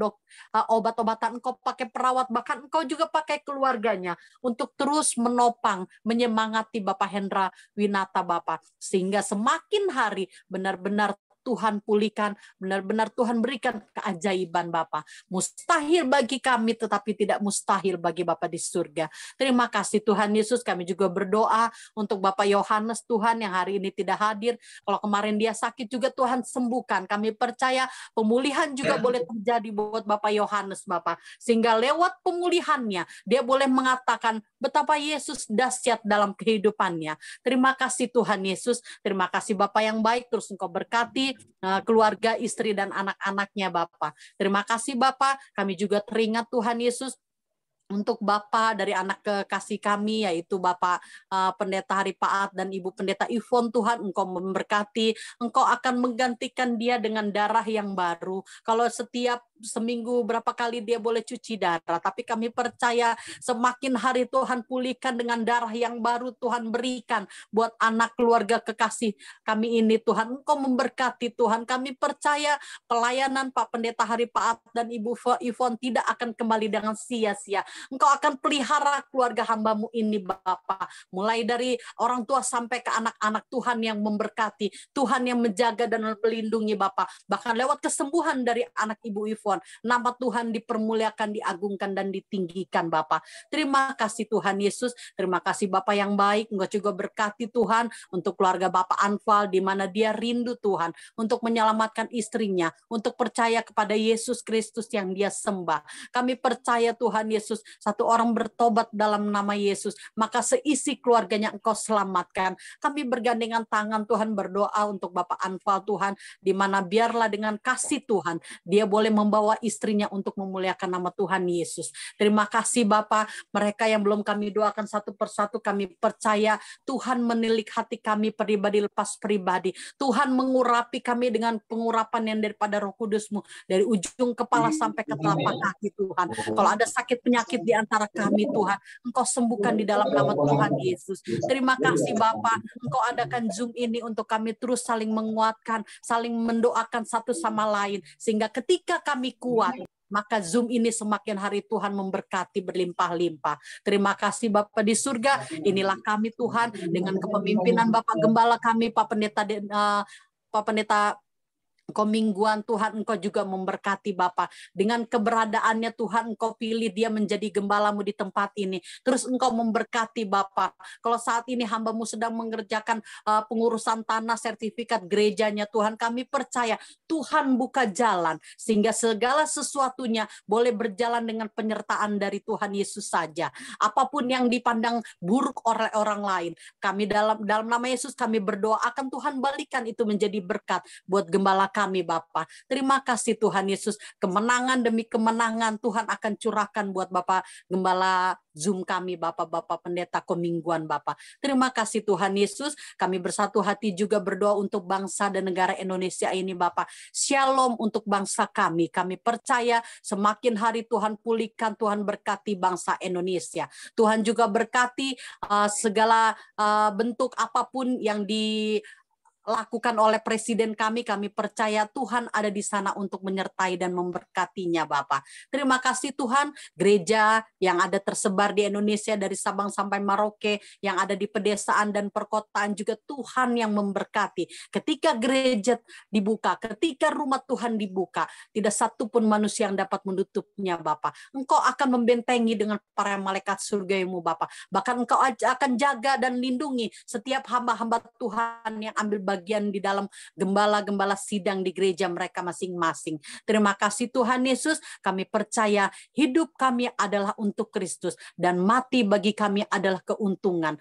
obat-obatan, Engkau pakai perawat, bahkan Engkau juga pakai keluarganya untuk terus menopang, menyemangati Bapak Hendra Winata Bapak, sehingga semakin hari benar-benar Tuhan pulihkan, benar-benar Tuhan berikan keajaiban Bapa. Mustahil bagi kami, tetapi tidak mustahil bagi Bapa di surga. Terima kasih Tuhan Yesus, kami juga berdoa untuk Bapak Yohanes Tuhan yang hari ini tidak hadir. Kalau kemarin dia sakit juga Tuhan sembuhkan. Kami percaya pemulihan juga boleh terjadi buat Bapak Yohanes Bapak. Sehingga lewat pemulihannya, dia boleh mengatakan betapa Yesus dahsyat dalam kehidupannya. Terima kasih Tuhan Yesus, terima kasih Bapak yang baik, terus Engkau berkati keluarga, istri, dan anak-anaknya Bapak. Terima kasih Bapak, kami juga teringat Tuhan Yesus untuk Bapak dari anak kekasih kami, yaitu Bapak Pendeta Hari Paat dan Ibu Pendeta Ivon. Tuhan, Engkau memberkati, Engkau akan menggantikan dia dengan darah yang baru. Kalau setiap seminggu berapa kali dia boleh cuci darah, tapi kami percaya semakin hari Tuhan pulihkan dengan darah yang baru Tuhan berikan buat anak keluarga kekasih kami ini. Tuhan, Engkau memberkati Tuhan. Kami percaya pelayanan Pak Pendeta Hari Paat dan Ibu Ivon tidak akan kembali dengan sia-sia. Engkau akan pelihara keluarga hamba-Mu ini Bapa, mulai dari orang tua sampai ke anak-anak. Tuhan yang memberkati, Tuhan yang menjaga dan melindungi Bapa. Bahkan lewat kesembuhan dari anak Ibu Ivon, nama Tuhan dipermuliakan, diagungkan, dan ditinggikan Bapa. Terima kasih Tuhan Yesus, terima kasih Bapa yang baik. Engkau juga berkati Tuhan untuk keluarga Bapak Anfal, di mana dia rindu Tuhan untuk menyelamatkan istrinya, untuk percaya kepada Yesus Kristus yang dia sembah. Kami percaya Tuhan Yesus, satu orang bertobat dalam nama Yesus, maka seisi keluarganya Engkau selamatkan. Kami bergandengan tangan Tuhan, berdoa untuk Bapak Anfal Tuhan, di mana biarlah dengan kasih Tuhan dia boleh membawa istrinya untuk memuliakan nama Tuhan Yesus. Terima kasih Bapak, mereka yang belum kami doakan satu persatu, kami percaya Tuhan menilik hati kami pribadi lepas pribadi. Tuhan mengurapi kami dengan pengurapan yang daripada Roh Kudus-Mu, dari ujung kepala sampai ke telapak kaki Tuhan. Kalau ada sakit penyakit di antara kami Tuhan, Engkau sembuhkan di dalam nama Tuhan Yesus. Terima kasih Bapak, Engkau adakan Zoom ini untuk kami terus saling menguatkan, saling mendoakan satu sama lain, sehingga ketika kami kuat, maka Zoom ini semakin hari Tuhan memberkati berlimpah-limpah. Terima kasih Bapak di surga, inilah kami Tuhan, dengan kepemimpinan Bapak Gembala kami, Pak Pendeta Komingguan. Tuhan, Engkau juga memberkati Bapak. Dengan keberadaannya Tuhan, Engkau pilih dia menjadi gembala-Mu di tempat ini. Terus Engkau memberkati Bapak. Kalau saat ini hamba-Mu sedang mengerjakan pengurusan tanah, sertifikat gerejanya Tuhan, kami percaya Tuhan buka jalan sehingga segala sesuatunya boleh berjalan dengan penyertaan dari Tuhan Yesus saja. Apapun yang dipandang buruk oleh orang lain, kami dalam nama Yesus kami berdoa akan Tuhan balikan itu menjadi berkat buat gembala kami Bapa. Terima kasih Tuhan Yesus, kemenangan demi kemenangan Tuhan akan curahkan buat Bapak Gembala Zoom kami, Bapak Pendeta Komingguan Bapak. Terima kasih Tuhan Yesus, kami bersatu hati juga berdoa untuk bangsa dan negara Indonesia ini Bapak. Shalom untuk bangsa kami. Kami percaya semakin hari Tuhan pulihkan, Tuhan berkati bangsa Indonesia. Tuhan juga berkati segala bentuk apapun yang dilakukan oleh presiden kami percaya Tuhan ada di sana untuk menyertai dan memberkatinya Bapak. Terima kasih Tuhan, gereja yang ada tersebar di Indonesia dari Sabang sampai Merauke, yang ada di pedesaan dan perkotaan juga Tuhan yang memberkati. Ketika gereja dibuka, ketika rumah Tuhan dibuka, tidak satu pun manusia yang dapat menutupnya Bapak. Engkau akan membentengi dengan para malaikat surga-Mu Bapak. Bahkan Engkau akan jaga dan lindungi setiap hamba-hamba Tuhan yang ambil bagian di dalam gembala-gembala sidang di gereja mereka masing-masing. Terima kasih Tuhan Yesus, kami percaya hidup kami adalah untuk Kristus dan mati bagi kami adalah keuntungan.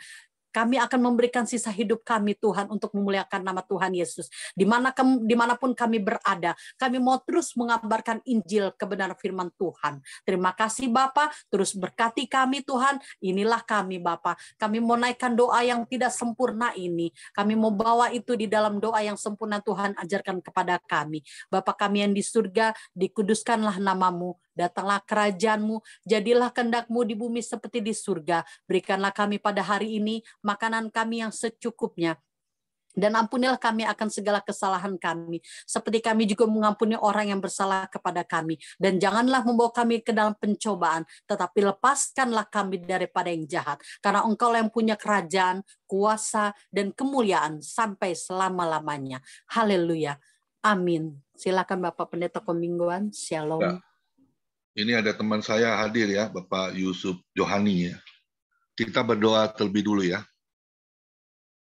Kami akan memberikan sisa hidup kami Tuhan untuk memuliakan nama Tuhan Yesus. Dimanapun kami berada, kami mau terus mengabarkan Injil kebenaran firman Tuhan. Terima kasih Bapa, terus berkati kami Tuhan. Inilah kami Bapa. Kami mau naikkan doa yang tidak sempurna ini. Kami mau bawa itu di dalam doa yang sempurna Tuhan ajarkan kepada kami. Bapa kami yang di surga, dikuduskanlah nama-Mu. Datanglah kerajaan-Mu, jadilah kehendak-Mu di bumi seperti di surga. Berikanlah kami pada hari ini makanan kami yang secukupnya. Dan ampunilah kami akan segala kesalahan kami, seperti kami juga mengampuni orang yang bersalah kepada kami. Dan janganlah membawa kami ke dalam pencobaan, tetapi lepaskanlah kami daripada yang jahat. Karena Engkau yang punya kerajaan, kuasa, dan kemuliaan sampai selama-lamanya. Haleluya. Amin. Silakan Bapak Pendeta Komingguan. Shalom. Ya. Ini ada teman saya hadir ya, Bapak Yusuf Johani ya. Kita berdoa terlebih dulu ya.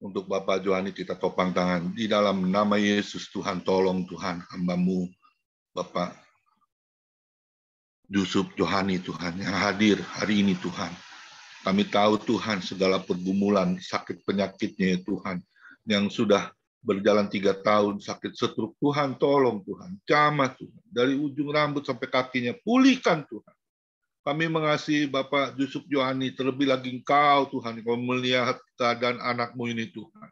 Untuk Bapak Johani kita topang tangan. Di dalam nama Yesus Tuhan, tolong Tuhan hamba-Mu Bapak Yusuf Johani Tuhan yang hadir hari ini Tuhan. Kami tahu Tuhan segala pergumulan sakit penyakitnya ya Tuhan. Yang sudah berjalan 3 tahun sakit stroke. Tuhan tolong Tuhan. Jamah Tuhan. Dari ujung rambut sampai kakinya. Pulihkan Tuhan. Kami mengasihi Bapak Yusuf Johani, terlebih lagi Engkau Tuhan, Kau melihat keadaan anak-Mu ini Tuhan.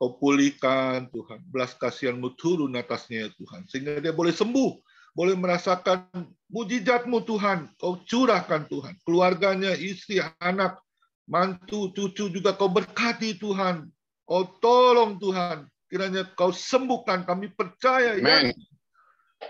Kau pulihkan Tuhan, belas kasihan-Mu turun atasnya Tuhan, sehingga dia boleh sembuh, boleh merasakan mujizat-Mu Tuhan. Kau curahkan Tuhan, keluarganya, istri, anak, mantu, cucu juga Kau berkati Tuhan. Kau tolong Tuhan, kiranya Kau sembuhkan, kami percaya ya.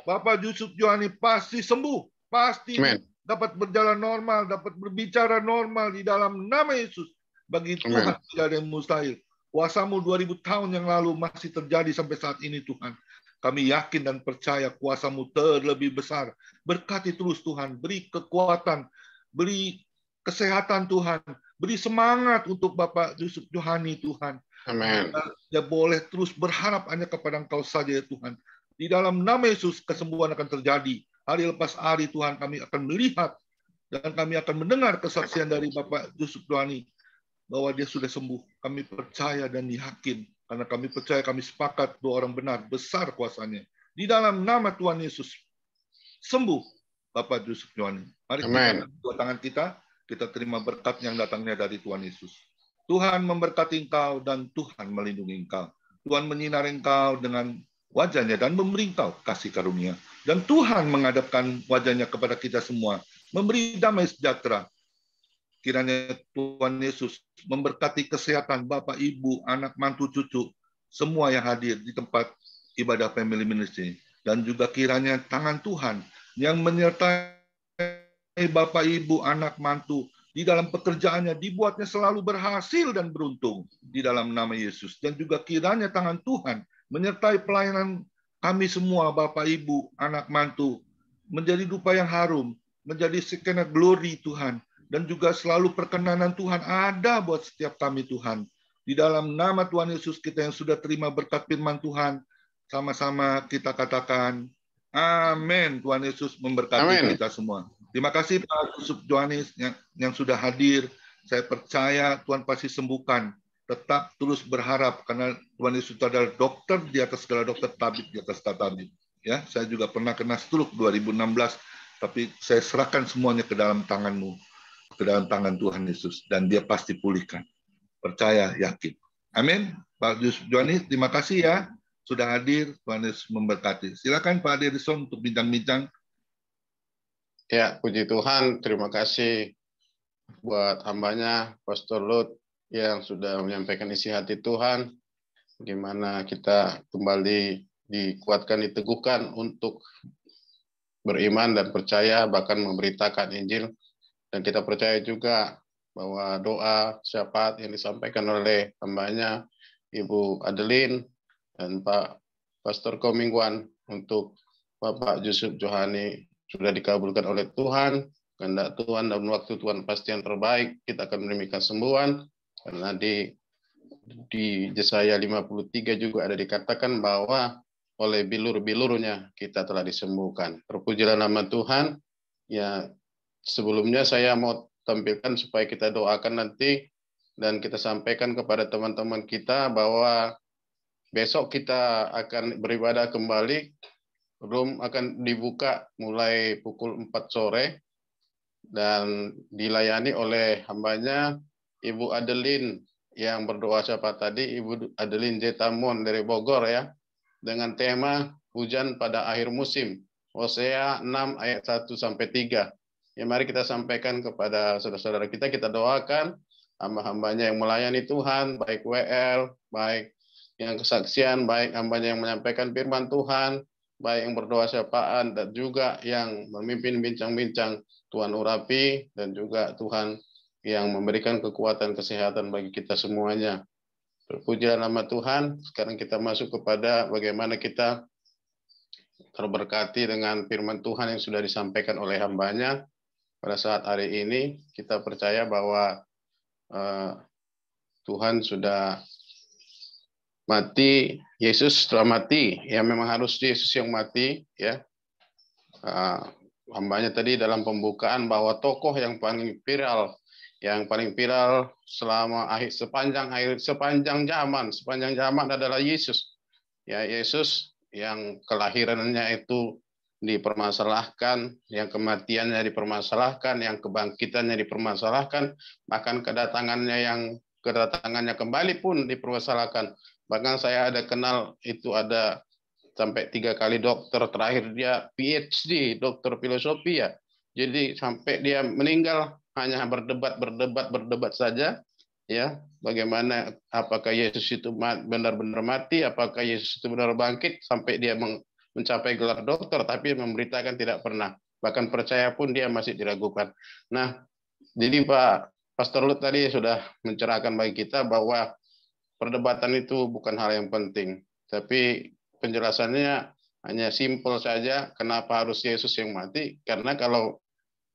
Bapak Yusuf Johani pasti sembuh, pasti dapat berjalan normal, dapat berbicara normal di dalam nama Yesus. Bagi Tuhan tidak ada yang mustahil. Kuasa-Mu 2000 tahun yang lalu masih terjadi sampai saat ini Tuhan. Kami yakin dan percaya kuasa-Mu terlebih besar. Berkati terus Tuhan, beri kekuatan, beri kesehatan Tuhan, beri semangat untuk Bapak Yusuf Johani Tuhan. Amin. Dia boleh terus berharap hanya kepada Engkau saja ya Tuhan. Di dalam nama Yesus kesembuhan akan terjadi. Hari lepas hari Tuhan kami akan melihat dan kami akan mendengar kesaksian dari Bapak Yusuf Johani bahwa dia sudah sembuh. Kami percaya dan yakin karena kami percaya, kami sepakat 2 orang benar, besar kuasanya. Di dalam nama Tuhan Yesus sembuh Bapak Yusuf Johani. Mari kita dua tangan kita terima berkat yang datangnya dari Tuhan Yesus. Tuhan memberkati engkau dan Tuhan melindungi engkau. Tuhan menyinari engkau dengan wajahnya dan memberi engkau kasih karunia. Dan Tuhan menghadapkan wajahnya kepada kita semua, memberi damai sejahtera. Kiranya Tuhan Yesus memberkati kesehatan Bapak, Ibu, anak, mantu, cucu, semua yang hadir di tempat ibadah Family Ministry. Dan juga kiranya tangan Tuhan yang menyertai Bapak, Ibu, anak, mantu, di dalam pekerjaannya dibuatnya selalu berhasil dan beruntung di dalam nama Yesus. Dan juga kiranya tangan Tuhan menyertai pelayanan kami semua, Bapak, Ibu, anak, mantu, menjadi dupa yang harum, menjadi sekena glory Tuhan, dan juga selalu perkenanan Tuhan ada buat setiap kami Tuhan. Di dalam nama Tuhan Yesus kita yang sudah terima berkat firman Tuhan, sama-sama kita katakan, amin. Tuhan Yesus memberkati kita semua. Terima kasih Pak Yusuf Johani yang sudah hadir. Saya percaya Tuhan pasti sembuhkan. Tetap terus berharap karena Tuhan Yesus adalah dokter di atas segala dokter, tabib di atas tabib. Ya, saya juga pernah kena stroke 2016, tapi saya serahkan semuanya ke dalam tangan-Mu, ke dalam tangan Tuhan Yesus, dan Dia pasti pulihkan. Percaya, yakin. Amin. Pak Yusuf Johani, terima kasih ya sudah hadir. Tuhan Yesus memberkati. Silakan Pak Adelson untuk bincang-bincang. Ya, puji Tuhan. Terima kasih buat hambanya, Pastor Lut, yang sudah menyampaikan isi hati Tuhan, bagaimana kita kembali dikuatkan, diteguhkan untuk beriman dan percaya, bahkan memberitakan Injil. Dan kita percaya juga bahwa doa syafaat yang disampaikan oleh hambanya, Ibu Adeline, dan Pak Pastor Komingguan untuk Bapak Yusuf Johani sudah dikabulkan oleh Tuhan. Kehendak Tuhan dan waktu Tuhan pasti yang terbaik, kita akan menemukan kesembuhan. Karena di Yesaya 53 juga ada dikatakan bahwa oleh bilur-bilurnya kita telah disembuhkan. Terpujilah nama Tuhan. Ya, sebelumnya saya mau tampilkan supaya kita doakan nanti dan kita sampaikan kepada teman-teman kita bahwa besok kita akan beribadah kembali. Room akan dibuka mulai pukul 4 sore dan dilayani oleh hambanya Ibu Adeline yang berdoa siapa tadi, Ibu Adeline Jetamon dari Bogor ya, dengan tema hujan pada akhir musim, Hosea 6 ayat 1-3. Ya, mari kita sampaikan kepada saudara-saudara kita doakan hamba-hambanya yang melayani Tuhan, baik WL, baik yang kesaksian, baik hambanya yang menyampaikan firman Tuhan, baik yang berdoa syafaan, dan juga yang memimpin bincang-bincang, Tuhan urapi, dan juga Tuhan yang memberikan kekuatan kesehatan bagi kita semuanya. Terpujilah nama Tuhan. Sekarang kita masuk kepada bagaimana kita terberkati dengan firman Tuhan yang sudah disampaikan oleh hambanya pada saat hari ini. Kita percaya bahwa Tuhan sudah mati, Yesus telah mati. Ya, memang harus Yesus yang mati, ya. Hambanya tadi dalam pembukaan bahwa tokoh yang paling viral selama sepanjang zaman adalah Yesus. Ya, Yesus yang kelahirannya itu dipermasalahkan, yang kematiannya dipermasalahkan, yang kebangkitannya dipermasalahkan, bahkan kedatangannya kembali pun dipermasalahkan. Bahkan saya ada kenal itu ada sampai 3 kali dokter, terakhir dia PhD, dokter filosofi ya. Jadi sampai dia meninggal hanya berdebat saja, ya. Bagaimana apakah Yesus itu benar-benar mati, apakah Yesus itu benar bangkit, sampai dia mencapai gelar dokter, tapi memberitakan tidak pernah. Bahkan percaya pun dia masih diragukan. Nah, jadi Pak Pastor Lut tadi sudah mencerahkan bagi kita bahwa perdebatan itu bukan hal yang penting, tapi penjelasannya hanya simpel saja. Kenapa harus Yesus yang mati? Karena kalau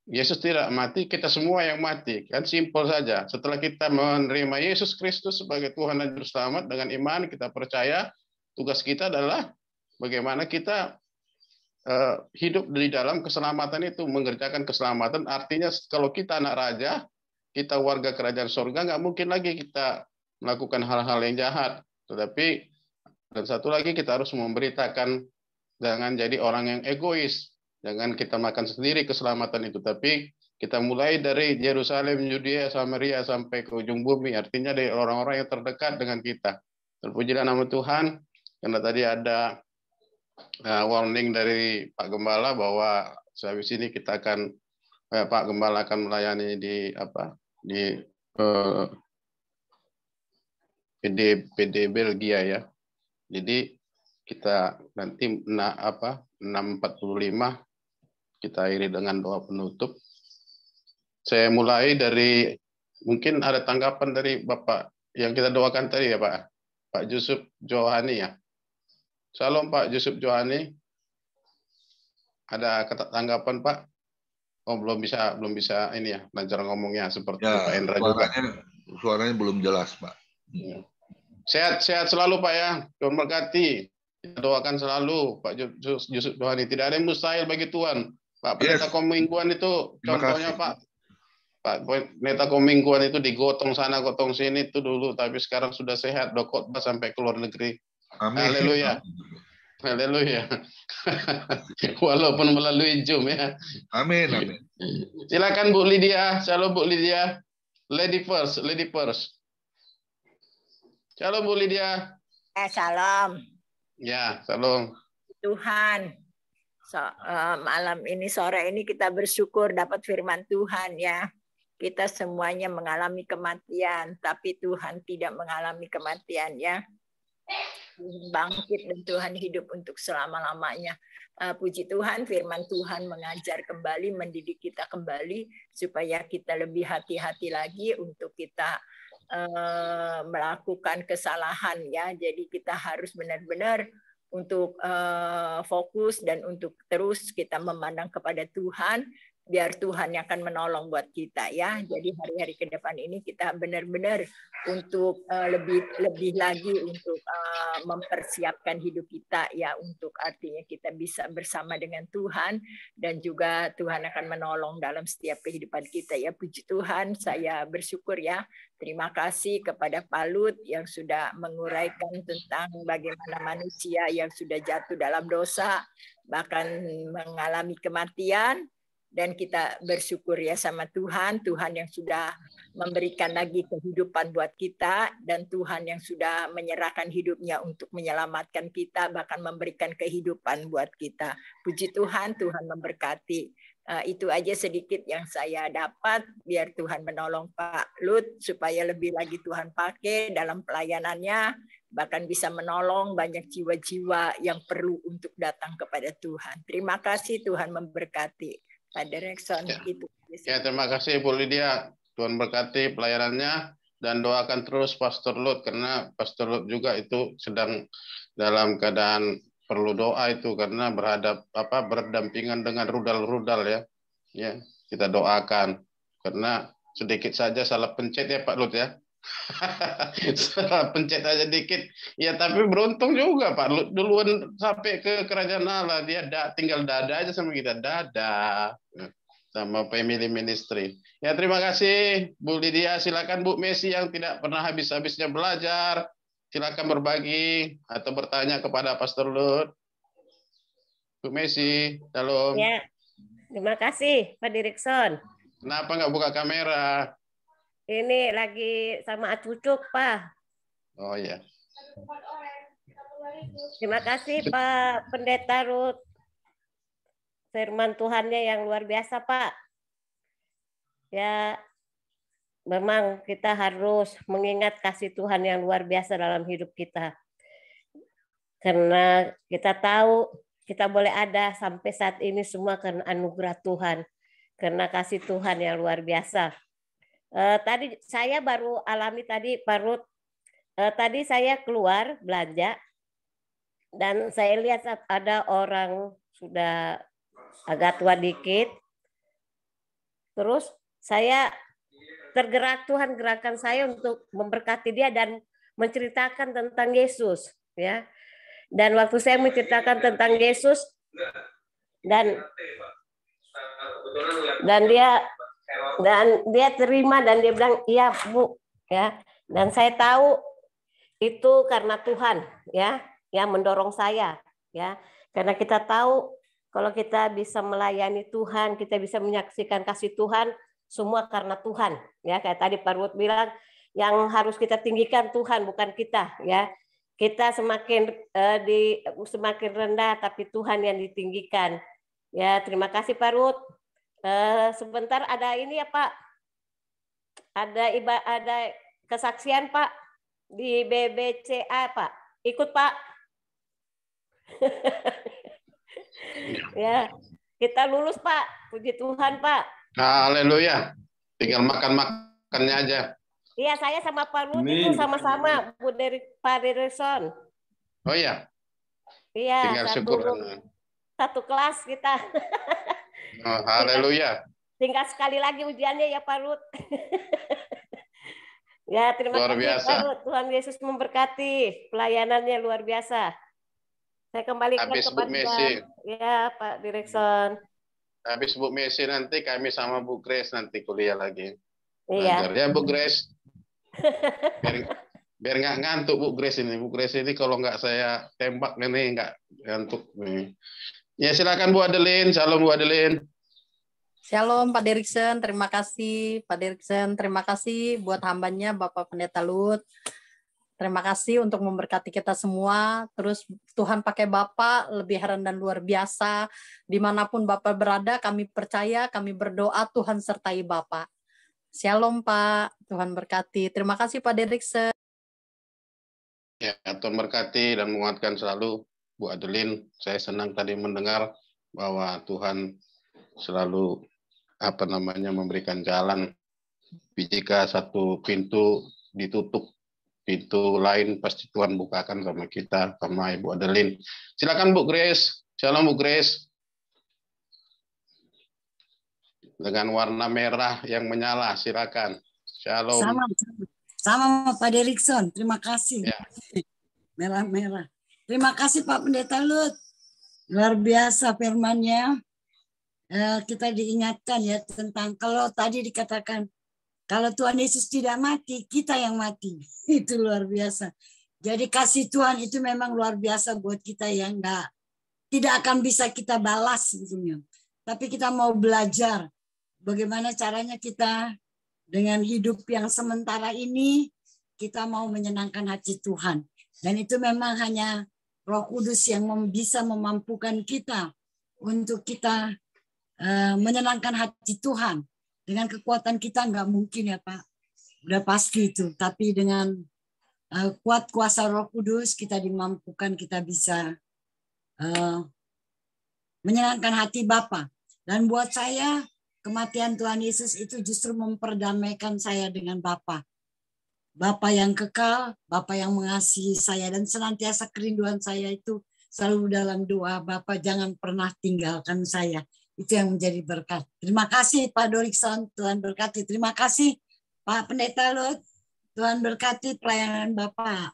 Yesus tidak mati, kita semua yang mati. Kan simpel saja. Setelah kita menerima Yesus Kristus sebagai Tuhan dan Juru Selamat dengan iman, kita percaya, tugas kita adalah bagaimana kita hidup di dalam keselamatan itu, mengerjakan keselamatan. Artinya kalau kita anak raja, kita warga kerajaan surga, nggak mungkin lagi kita melakukan hal-hal yang jahat. Tetapi dan satu lagi, kita harus memberitakan, jangan jadi orang yang egois. Jangan kita makan sendiri keselamatan itu, tapi kita mulai dari Yerusalem, Yudea, Samaria sampai ke ujung bumi. Artinya dari orang-orang yang terdekat dengan kita. Terpujilah nama Tuhan. Karena tadi ada warning dari Pak Gembala bahwa habis ini kita akan Pak Gembala akan melayani di PD Belgia ya. Jadi kita nanti 6.45 kita akhiri dengan doa penutup. Saya mulai dari, mungkin ada tanggapan dari Bapak yang kita doakan tadi ya Pak. Pak Yusuf Johani ya. Salam Pak Yusuf Johani. Ada tanggapan Pak? Oh, belum bisa ini ya, lancar ngomongnya seperti ya, Pak Endra juga. Suaranya belum jelas Pak. Sehat selalu Pak ya. Tuhan berkati. Kita doakan selalu Pak Yusuf Johani. Tidak ada yang mustahil bagi Tuhan. Pak Pendeta Komingguan itu contohnya Pak Pendeta Komingguan itu digotong sana gotong sini itu dulu, tapi sekarang sudah sehat, khotbah sampai ke luar negeri. Amin. Haleluya. Haleluya. Walaupun melalui Zoom ya. Amin. Silakan Bu Lydia. Shalom Bu Lydia. Lady first. Shalom Bu Lydia. Shalom. Ya, shalom. Tuhan. Malam ini, sore ini kita bersyukur dapat firman Tuhan ya. Kita semuanya mengalami kematian, tapi Tuhan tidak mengalami kematian ya. Bangkit dan Tuhan hidup untuk selama-lamanya. Puji Tuhan, firman Tuhan mengajar kembali, mendidik kita kembali supaya kita lebih hati-hati lagi untuk kita melakukan kesalahan ya. Jadi kita harus benar-benar untuk fokus dan untuk terus kita memandang kepada Tuhan, biar Tuhan yang akan menolong buat kita ya. Jadi hari-hari ke depan ini kita benar-benar untuk lebih lagi untuk mempersiapkan hidup kita ya, untuk artinya kita bisa bersama dengan Tuhan dan juga Tuhan akan menolong dalam setiap kehidupan kita ya. Puji Tuhan, saya bersyukur ya. Terima kasih kepada Pak Lut yang sudah menguraikan tentang bagaimana manusia yang sudah jatuh dalam dosa bahkan mengalami kematian. Dan kita bersyukur ya sama Tuhan yang sudah memberikan lagi kehidupan buat kita, dan Tuhan yang sudah menyerahkan hidupnya untuk menyelamatkan kita, bahkan memberikan kehidupan buat kita. Puji Tuhan, Tuhan memberkati. Itu aja sedikit yang saya dapat, biar Tuhan menolong Pak Lut supaya lebih lagi Tuhan pakai dalam pelayanannya, bahkan bisa menolong banyak jiwa-jiwa yang perlu untuk datang kepada Tuhan. Terima kasih, Tuhan memberkati. Pak Derikson, itu. Ya, terima kasih Bu Lydia. Tuhan berkati pelayanannya dan doakan terus Pastor Lut, karena Pastor Lut juga itu sedang dalam keadaan perlu doa itu, karena berdampingan dengan rudal-rudal ya. Ya, kita doakan karena sedikit saja salah pencet ya Pak Lut ya. Salah pencet aja dikit. Ya tapi beruntung juga Pak Lut duluan sampai ke kerajaan Allah. Dia tinggal dada aja sama kita, dada. Sama family ministry. Ya terima kasih Bu Lydia. Silakan Bu Messi yang tidak pernah habis-habisnya belajar. Silakan berbagi atau bertanya kepada Pastor Lut. Bu Messi, shalom. Ya, terima kasih Pak Derikson. Kenapa nggak buka kamera? Ini lagi sama cucuk, Pak. Oh ya. Terima kasih Pak Pendeta Ruth. Firman Tuhannya yang luar biasa, Pak. Ya, memang kita harus mengingat kasih Tuhan yang luar biasa dalam hidup kita. Karena kita tahu kita boleh ada sampai saat ini semua karena anugerah Tuhan. Karena kasih Tuhan yang luar biasa. Tadi saya baru alami tadi Pak Ruth. Tadi saya keluar belanja dan saya lihat ada orang sudah agak tua dikit. Terus saya tergerak, Tuhan gerakan saya untuk memberkati dia dan menceritakan tentang Yesus, ya. Dan waktu saya menceritakan tentang Yesus dan dia terima dan dia bilang iya Bu, ya. Dan saya tahu itu karena Tuhan, ya, yang mendorong saya, ya. Karena kita tahu kalau kita bisa melayani Tuhan, kita bisa menyaksikan kasih Tuhan, semua karena Tuhan, ya. Kayak tadi Pak Ruth bilang, yang harus kita tinggikan Tuhan, bukan kita, ya. Kita semakin semakin rendah, tapi Tuhan yang ditinggikan. Ya, terima kasih Pak Ruth. Sebentar ada ini ya Pak, ada kesaksian Pak di BBCA Pak, ikut Pak. Ya, kita lulus Pak, puji Tuhan Pak. Haleluya, tinggal makannya aja. Iya, saya sama Pak Ruth itu sama-sama Bu Pak Derikson. Oh iya. Iya, tinggal syukur. Satu kelas kita. Oh, haleluya. Tinggal sekali lagi ujiannya ya Pak Ruth. Ya, terima luar kasih biasa. Pak Ruth. Tuhan Yesus memberkati. Pelayanannya luar biasa. Saya kembalikan habis kepada Bu Messi. Ya, Pak Derikson. Habis Bu Messi nanti kami sama Bu Grace nanti kuliah lagi. Iya. Belajar. Ya Bu Grace. Biar nggak ngantuk Bu Grace ini. Bu Grace ini kalau nggak saya tembak ini nggak ngantuk nih. Ya silakan Bu Adeline. Shalom Bu Adeline. Shalom Pak Derikson, terima kasih Pak Derikson, terima kasih buat hambanya Bapak Pendeta Lut. Terima kasih untuk memberkati kita semua. Terus Tuhan pakai Bapak lebih heran dan luar biasa. Dimanapun Bapak berada, kami percaya, kami berdoa Tuhan sertai Bapak. Shalom Pak, Tuhan berkati. Terima kasih Pak Derikson. Ya, Tuhan berkati dan menguatkan selalu Bu Adeline. Saya senang tadi mendengar bahwa Tuhan selalu memberikan jalan. Jika satu pintu ditutup, pintu lain pasti Tuhan bukakan sama kita, sama Ibu Adeline. Silakan Bu Grace. Shalom Bu Grace. Dengan warna merah yang menyala, silakan. Shalom. Sama Pak Derikson. Terima kasih. Ya. Merah-merah. Terima kasih Pak Pendeta Lut. Luar biasa firman-Nya. Kita diingatkan ya tentang kalau tadi dikatakan kalau Tuhan Yesus tidak mati, kita yang mati. Itu luar biasa. Jadi kasih Tuhan itu memang luar biasa buat kita yang tidak akan bisa kita balas sebetulnya. Tapi kita mau belajar bagaimana caranya kita dengan hidup yang sementara ini kita mau menyenangkan hati Tuhan. Dan itu memang hanya Roh Kudus yang bisa memampukan kita untuk kita menyenangkan hati Tuhan. Dengan kekuatan kita nggak mungkin ya Pak. Udah pasti itu. Tapi dengan kuat kuasa Roh Kudus, kita dimampukan, kita bisa menyenangkan hati Bapa. Dan buat saya, kematian Tuhan Yesus itu justru memperdamaikan saya dengan Bapa. Bapa yang kekal, Bapa yang mengasihi saya, dan senantiasa kerinduan saya itu selalu dalam doa, Bapa jangan pernah tinggalkan saya. Itu yang menjadi berkat. Terima kasih Pak Dorikson, Tuhan berkati. Terima kasih Pak Pendeta Lut, Tuhan berkati pelayanan Bapak.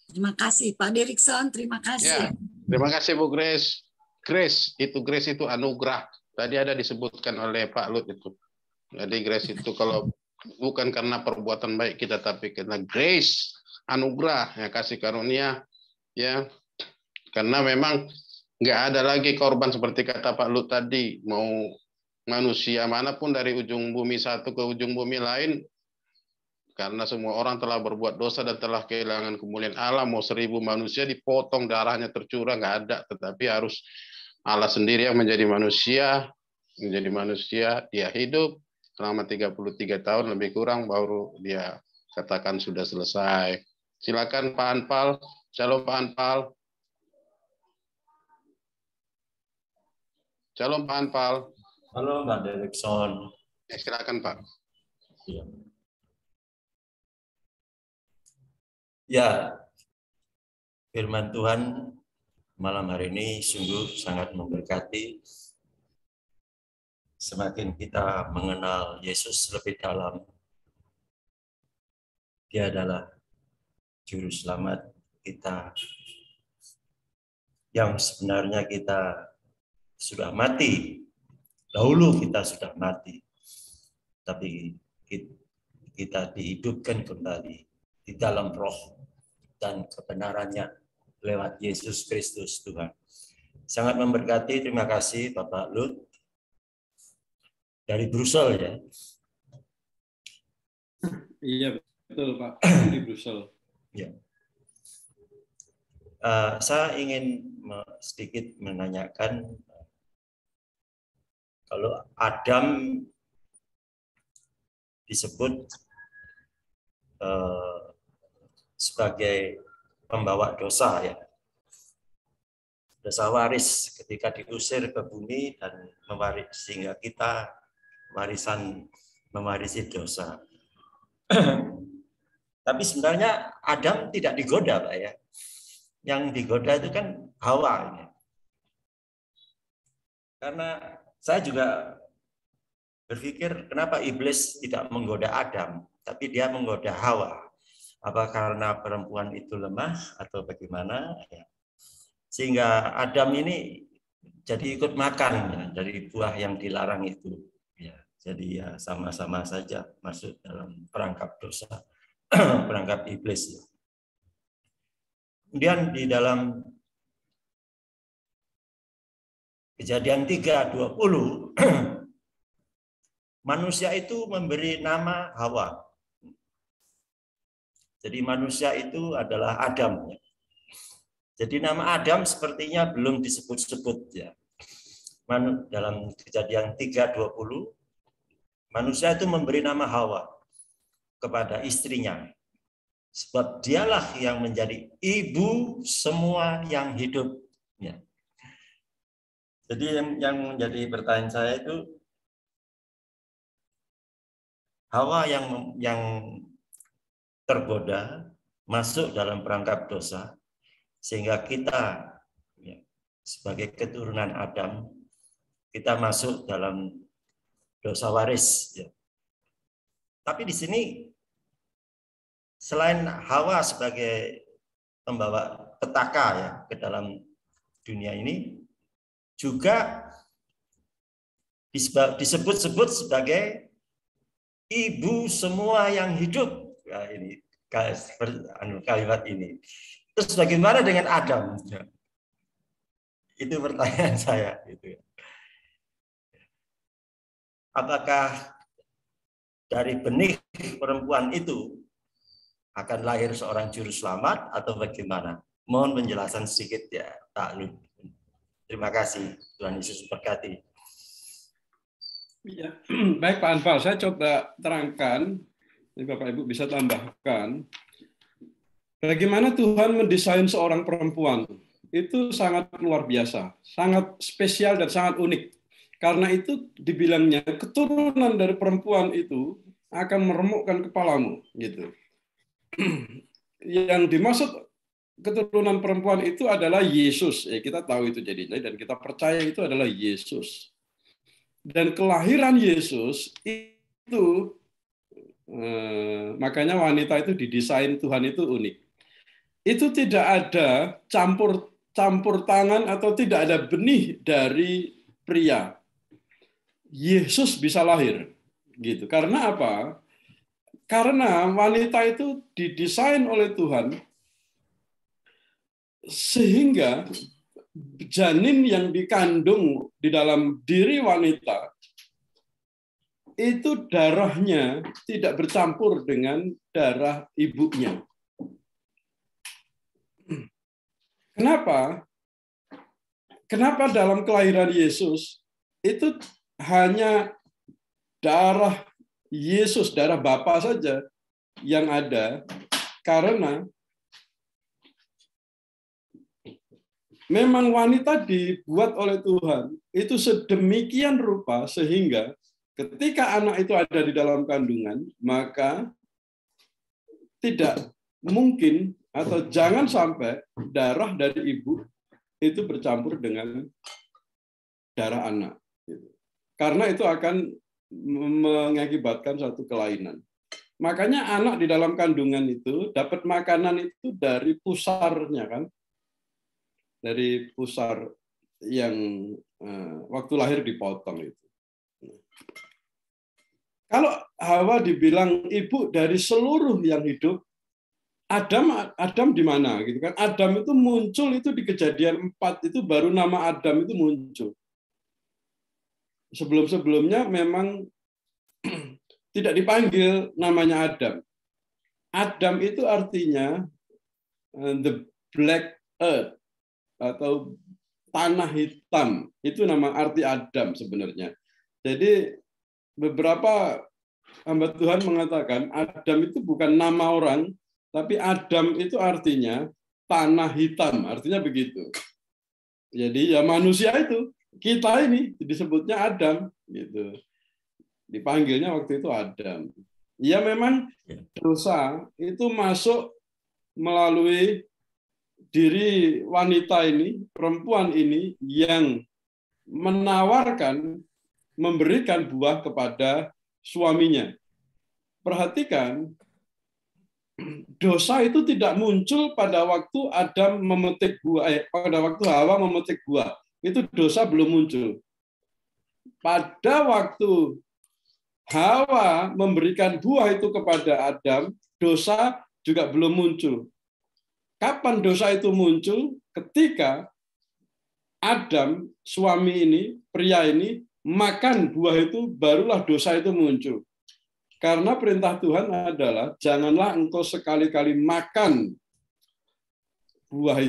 Terima kasih Pak Dorikson, terima kasih. Ya, terima kasih Bu Grace. Grace itu anugerah. Tadi ada disebutkan oleh Pak Lut itu. Jadi grace itu kalau bukan karena perbuatan baik kita, tapi karena grace, anugerah, ya, kasih karunia, ya. Karena memang nggak ada lagi korban seperti kata Pak Lut tadi. Mau manusia manapun dari ujung bumi satu ke ujung bumi lain, karena semua orang telah berbuat dosa dan telah kehilangan kemuliaan Allah. Mau 1000 manusia dipotong, darahnya tercurah, nggak ada. Tetapi harus Allah sendiri yang menjadi manusia, dia hidup selama 33 tahun lebih kurang, baru dia katakan sudah selesai. Silakan Pak Anpal. Shalom Pak Anpal. Shalom Pak Anpal. Halo Pak Derikson. Ya, silakan Pak. Ya, firman Tuhan malam hari ini sungguh sangat memberkati. Semakin kita mengenal Yesus lebih dalam, Dia adalah Juru Selamat kita, yang sebenarnya kita sudah mati. Dahulu kita sudah mati, tapi kita dihidupkan kembali di dalam roh dan kebenarannya lewat Yesus Kristus Tuhan. Sangat memberkati. Terima kasih Bapak Lut dari Brussels ya. Iya betul Pak, di Brussels. Ya. Saya ingin sedikit menanyakan, kalau Adam disebut sebagai pembawa dosa ya, dosa waris ketika diusir ke bumi dan mewaris, sehingga kita mewarisi dosa. Tapi sebenarnya Adam tidak digoda Pak ya, yang digoda itu kan Hawa ini. Karena saya juga berpikir kenapa iblis tidak menggoda Adam, tapi dia menggoda Hawa. Apa karena perempuan itu lemah atau bagaimana? Ya. Sehingga Adam ini jadi ikut makan ya, dari buah yang dilarang itu. Ya, jadi ya sama-sama saja masuk dalam perangkap dosa, perangkap iblis. Ya. Kemudian di dalam Kejadian 3:20, manusia itu memberi nama Hawa. Jadi manusia itu adalah Adam. Jadi nama Adam sepertinya belum disebut-sebut ya. Dalam Kejadian 3:20, manusia itu memberi nama Hawa kepada istrinya. Sebab dialah yang menjadi ibu semua yang hidup. Ya. Jadi yang menjadi pertanyaan saya itu, Hawa yang tergoda masuk dalam perangkap dosa, sehingga kita ya, sebagai keturunan Adam, kita masuk dalam dosa waris. Ya. Tapi di sini selain Hawa sebagai pembawa petaka ya ke dalam dunia ini, juga disebut-sebut sebagai ibu semua yang hidup. Nah, ini kalimat ini. Terus bagaimana dengan Adam? Itu pertanyaan saya. Apakah dari benih perempuan itu akan lahir seorang juru selamat atau bagaimana? Mohon penjelasan sedikit ya, Pak Lut. Terima kasih, Tuhan Yesus berkati. Ya, baik Pak Anfal, saya coba terangkan, jadi Bapak Ibu bisa tambahkan. Bagaimana Tuhan mendesain seorang perempuan? Itu sangat luar biasa, sangat spesial dan sangat unik. Karena itu dibilangnya keturunan dari perempuan itu akan meremukkan kepalamu, gitu. Yang dimaksud keturunan perempuan itu adalah Yesus. Kita tahu itu jadinya dan kita percaya itu adalah Yesus. Dan kelahiran Yesus itu makanya wanita itu didesain Tuhan itu unik. Itu tidak ada campur tangan atau tidak ada benih dari pria. Yesus bisa lahir, gitu. Karena apa? Karena wanita itu didesain oleh Tuhan sehingga janin yang dikandung di dalam diri wanita itu darahnya tidak bercampur dengan darah ibunya. Kenapa? Kenapa dalam kelahiran Yesus itu hanya darah Yesus, darah Bapa saja yang ada? Karena memang wanita dibuat oleh Tuhan itu sedemikian rupa sehingga ketika anak itu ada di dalam kandungan, maka tidak mungkin atau jangan sampai darah dari ibu itu bercampur dengan darah anak. Karena itu akan mengakibatkan satu kelainan. Makanya anak di dalam kandungan itu dapat makanan itu dari pusarnya, kan? Dari pusar yang waktu lahir dipotong itu. Kalau Hawa dibilang ibu dari seluruh yang hidup, Adam di mana gitu kan? Adam itu muncul itu di Kejadian 4 itu baru nama Adam itu muncul. Sebelum-sebelumnya memang tidak dipanggil namanya Adam. Adam itu artinya the black earth atau tanah hitam. Itu nama arti Adam sebenarnya. Jadi beberapa hamba Tuhan mengatakan Adam itu bukan nama orang, tapi Adam itu artinya tanah hitam, artinya begitu. Jadi ya manusia itu, kita ini disebutnya Adam, gitu. Dipanggilnya waktu itu Adam. Ya memang dosa itu masuk melalui diri wanita ini, perempuan ini yang menawarkan, memberikan buah kepada suaminya. Perhatikan, dosa itu tidak muncul pada waktu Adam memetik buah, pada waktu Hawa memetik buah. Itu dosa belum muncul. Pada waktu Hawa memberikan buah itu kepada Adam, dosa juga belum muncul. Kapan dosa itu muncul? Ketika Adam, suami ini, pria ini, makan buah itu, barulah dosa itu muncul. Karena perintah Tuhan adalah, janganlah engkau sekali-kali makan buah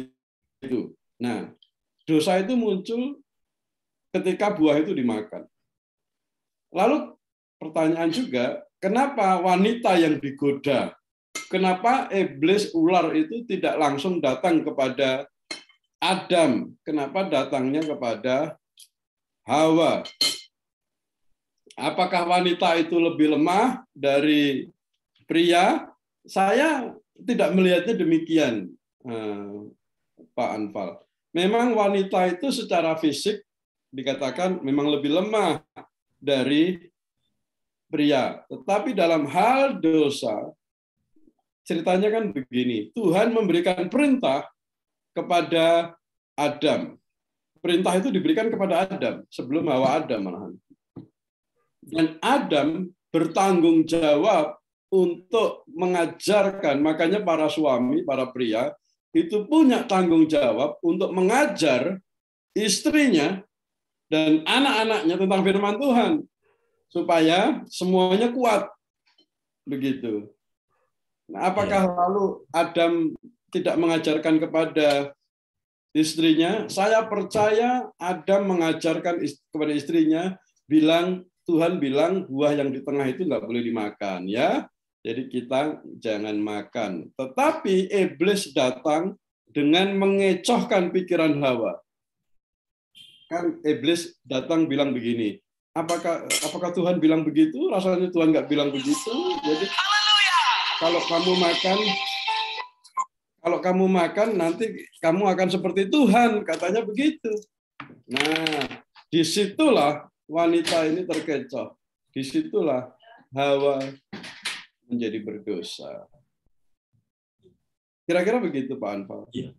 itu. Nah, dosa itu muncul ketika buah itu dimakan. Lalu pertanyaan juga, kenapa wanita yang digoda? Kenapa iblis ular itu tidak langsung datang kepada Adam? Kenapa datangnya kepada Hawa? Apakah wanita itu lebih lemah dari pria? Saya tidak melihatnya demikian, Pak Anfal. Memang wanita itu secara fisik dikatakan memang lebih lemah dari pria. Tetapi dalam hal dosa, ceritanya kan begini, Tuhan memberikan perintah kepada Adam. Perintah itu diberikan kepada Adam, sebelum Hawa Adam malahan. Dan Adam bertanggung jawab untuk mengajarkan, makanya para suami, para pria, itu punya tanggung jawab untuk mengajar istrinya dan anak-anaknya tentang firman Tuhan. Supaya semuanya kuat. Begitu. Nah, apakah lalu Adam tidak mengajarkan kepada istrinya? Saya percaya Adam mengajarkan kepada istrinya, Tuhan bilang buah yang di tengah itu nggak boleh dimakan, ya. Jadi kita jangan makan. Tetapi iblis datang dengan mengecohkan pikiran Hawa. Kan iblis datang bilang begini, apakah Tuhan bilang begitu? Rasanya Tuhan nggak bilang begitu. Jadi kalau kamu makan nanti kamu akan seperti Tuhan, katanya begitu. Nah, disitulah wanita ini terkecoh. Disitulah Hawa menjadi berdosa. Kira-kira begitu Pak Anfal. Iya.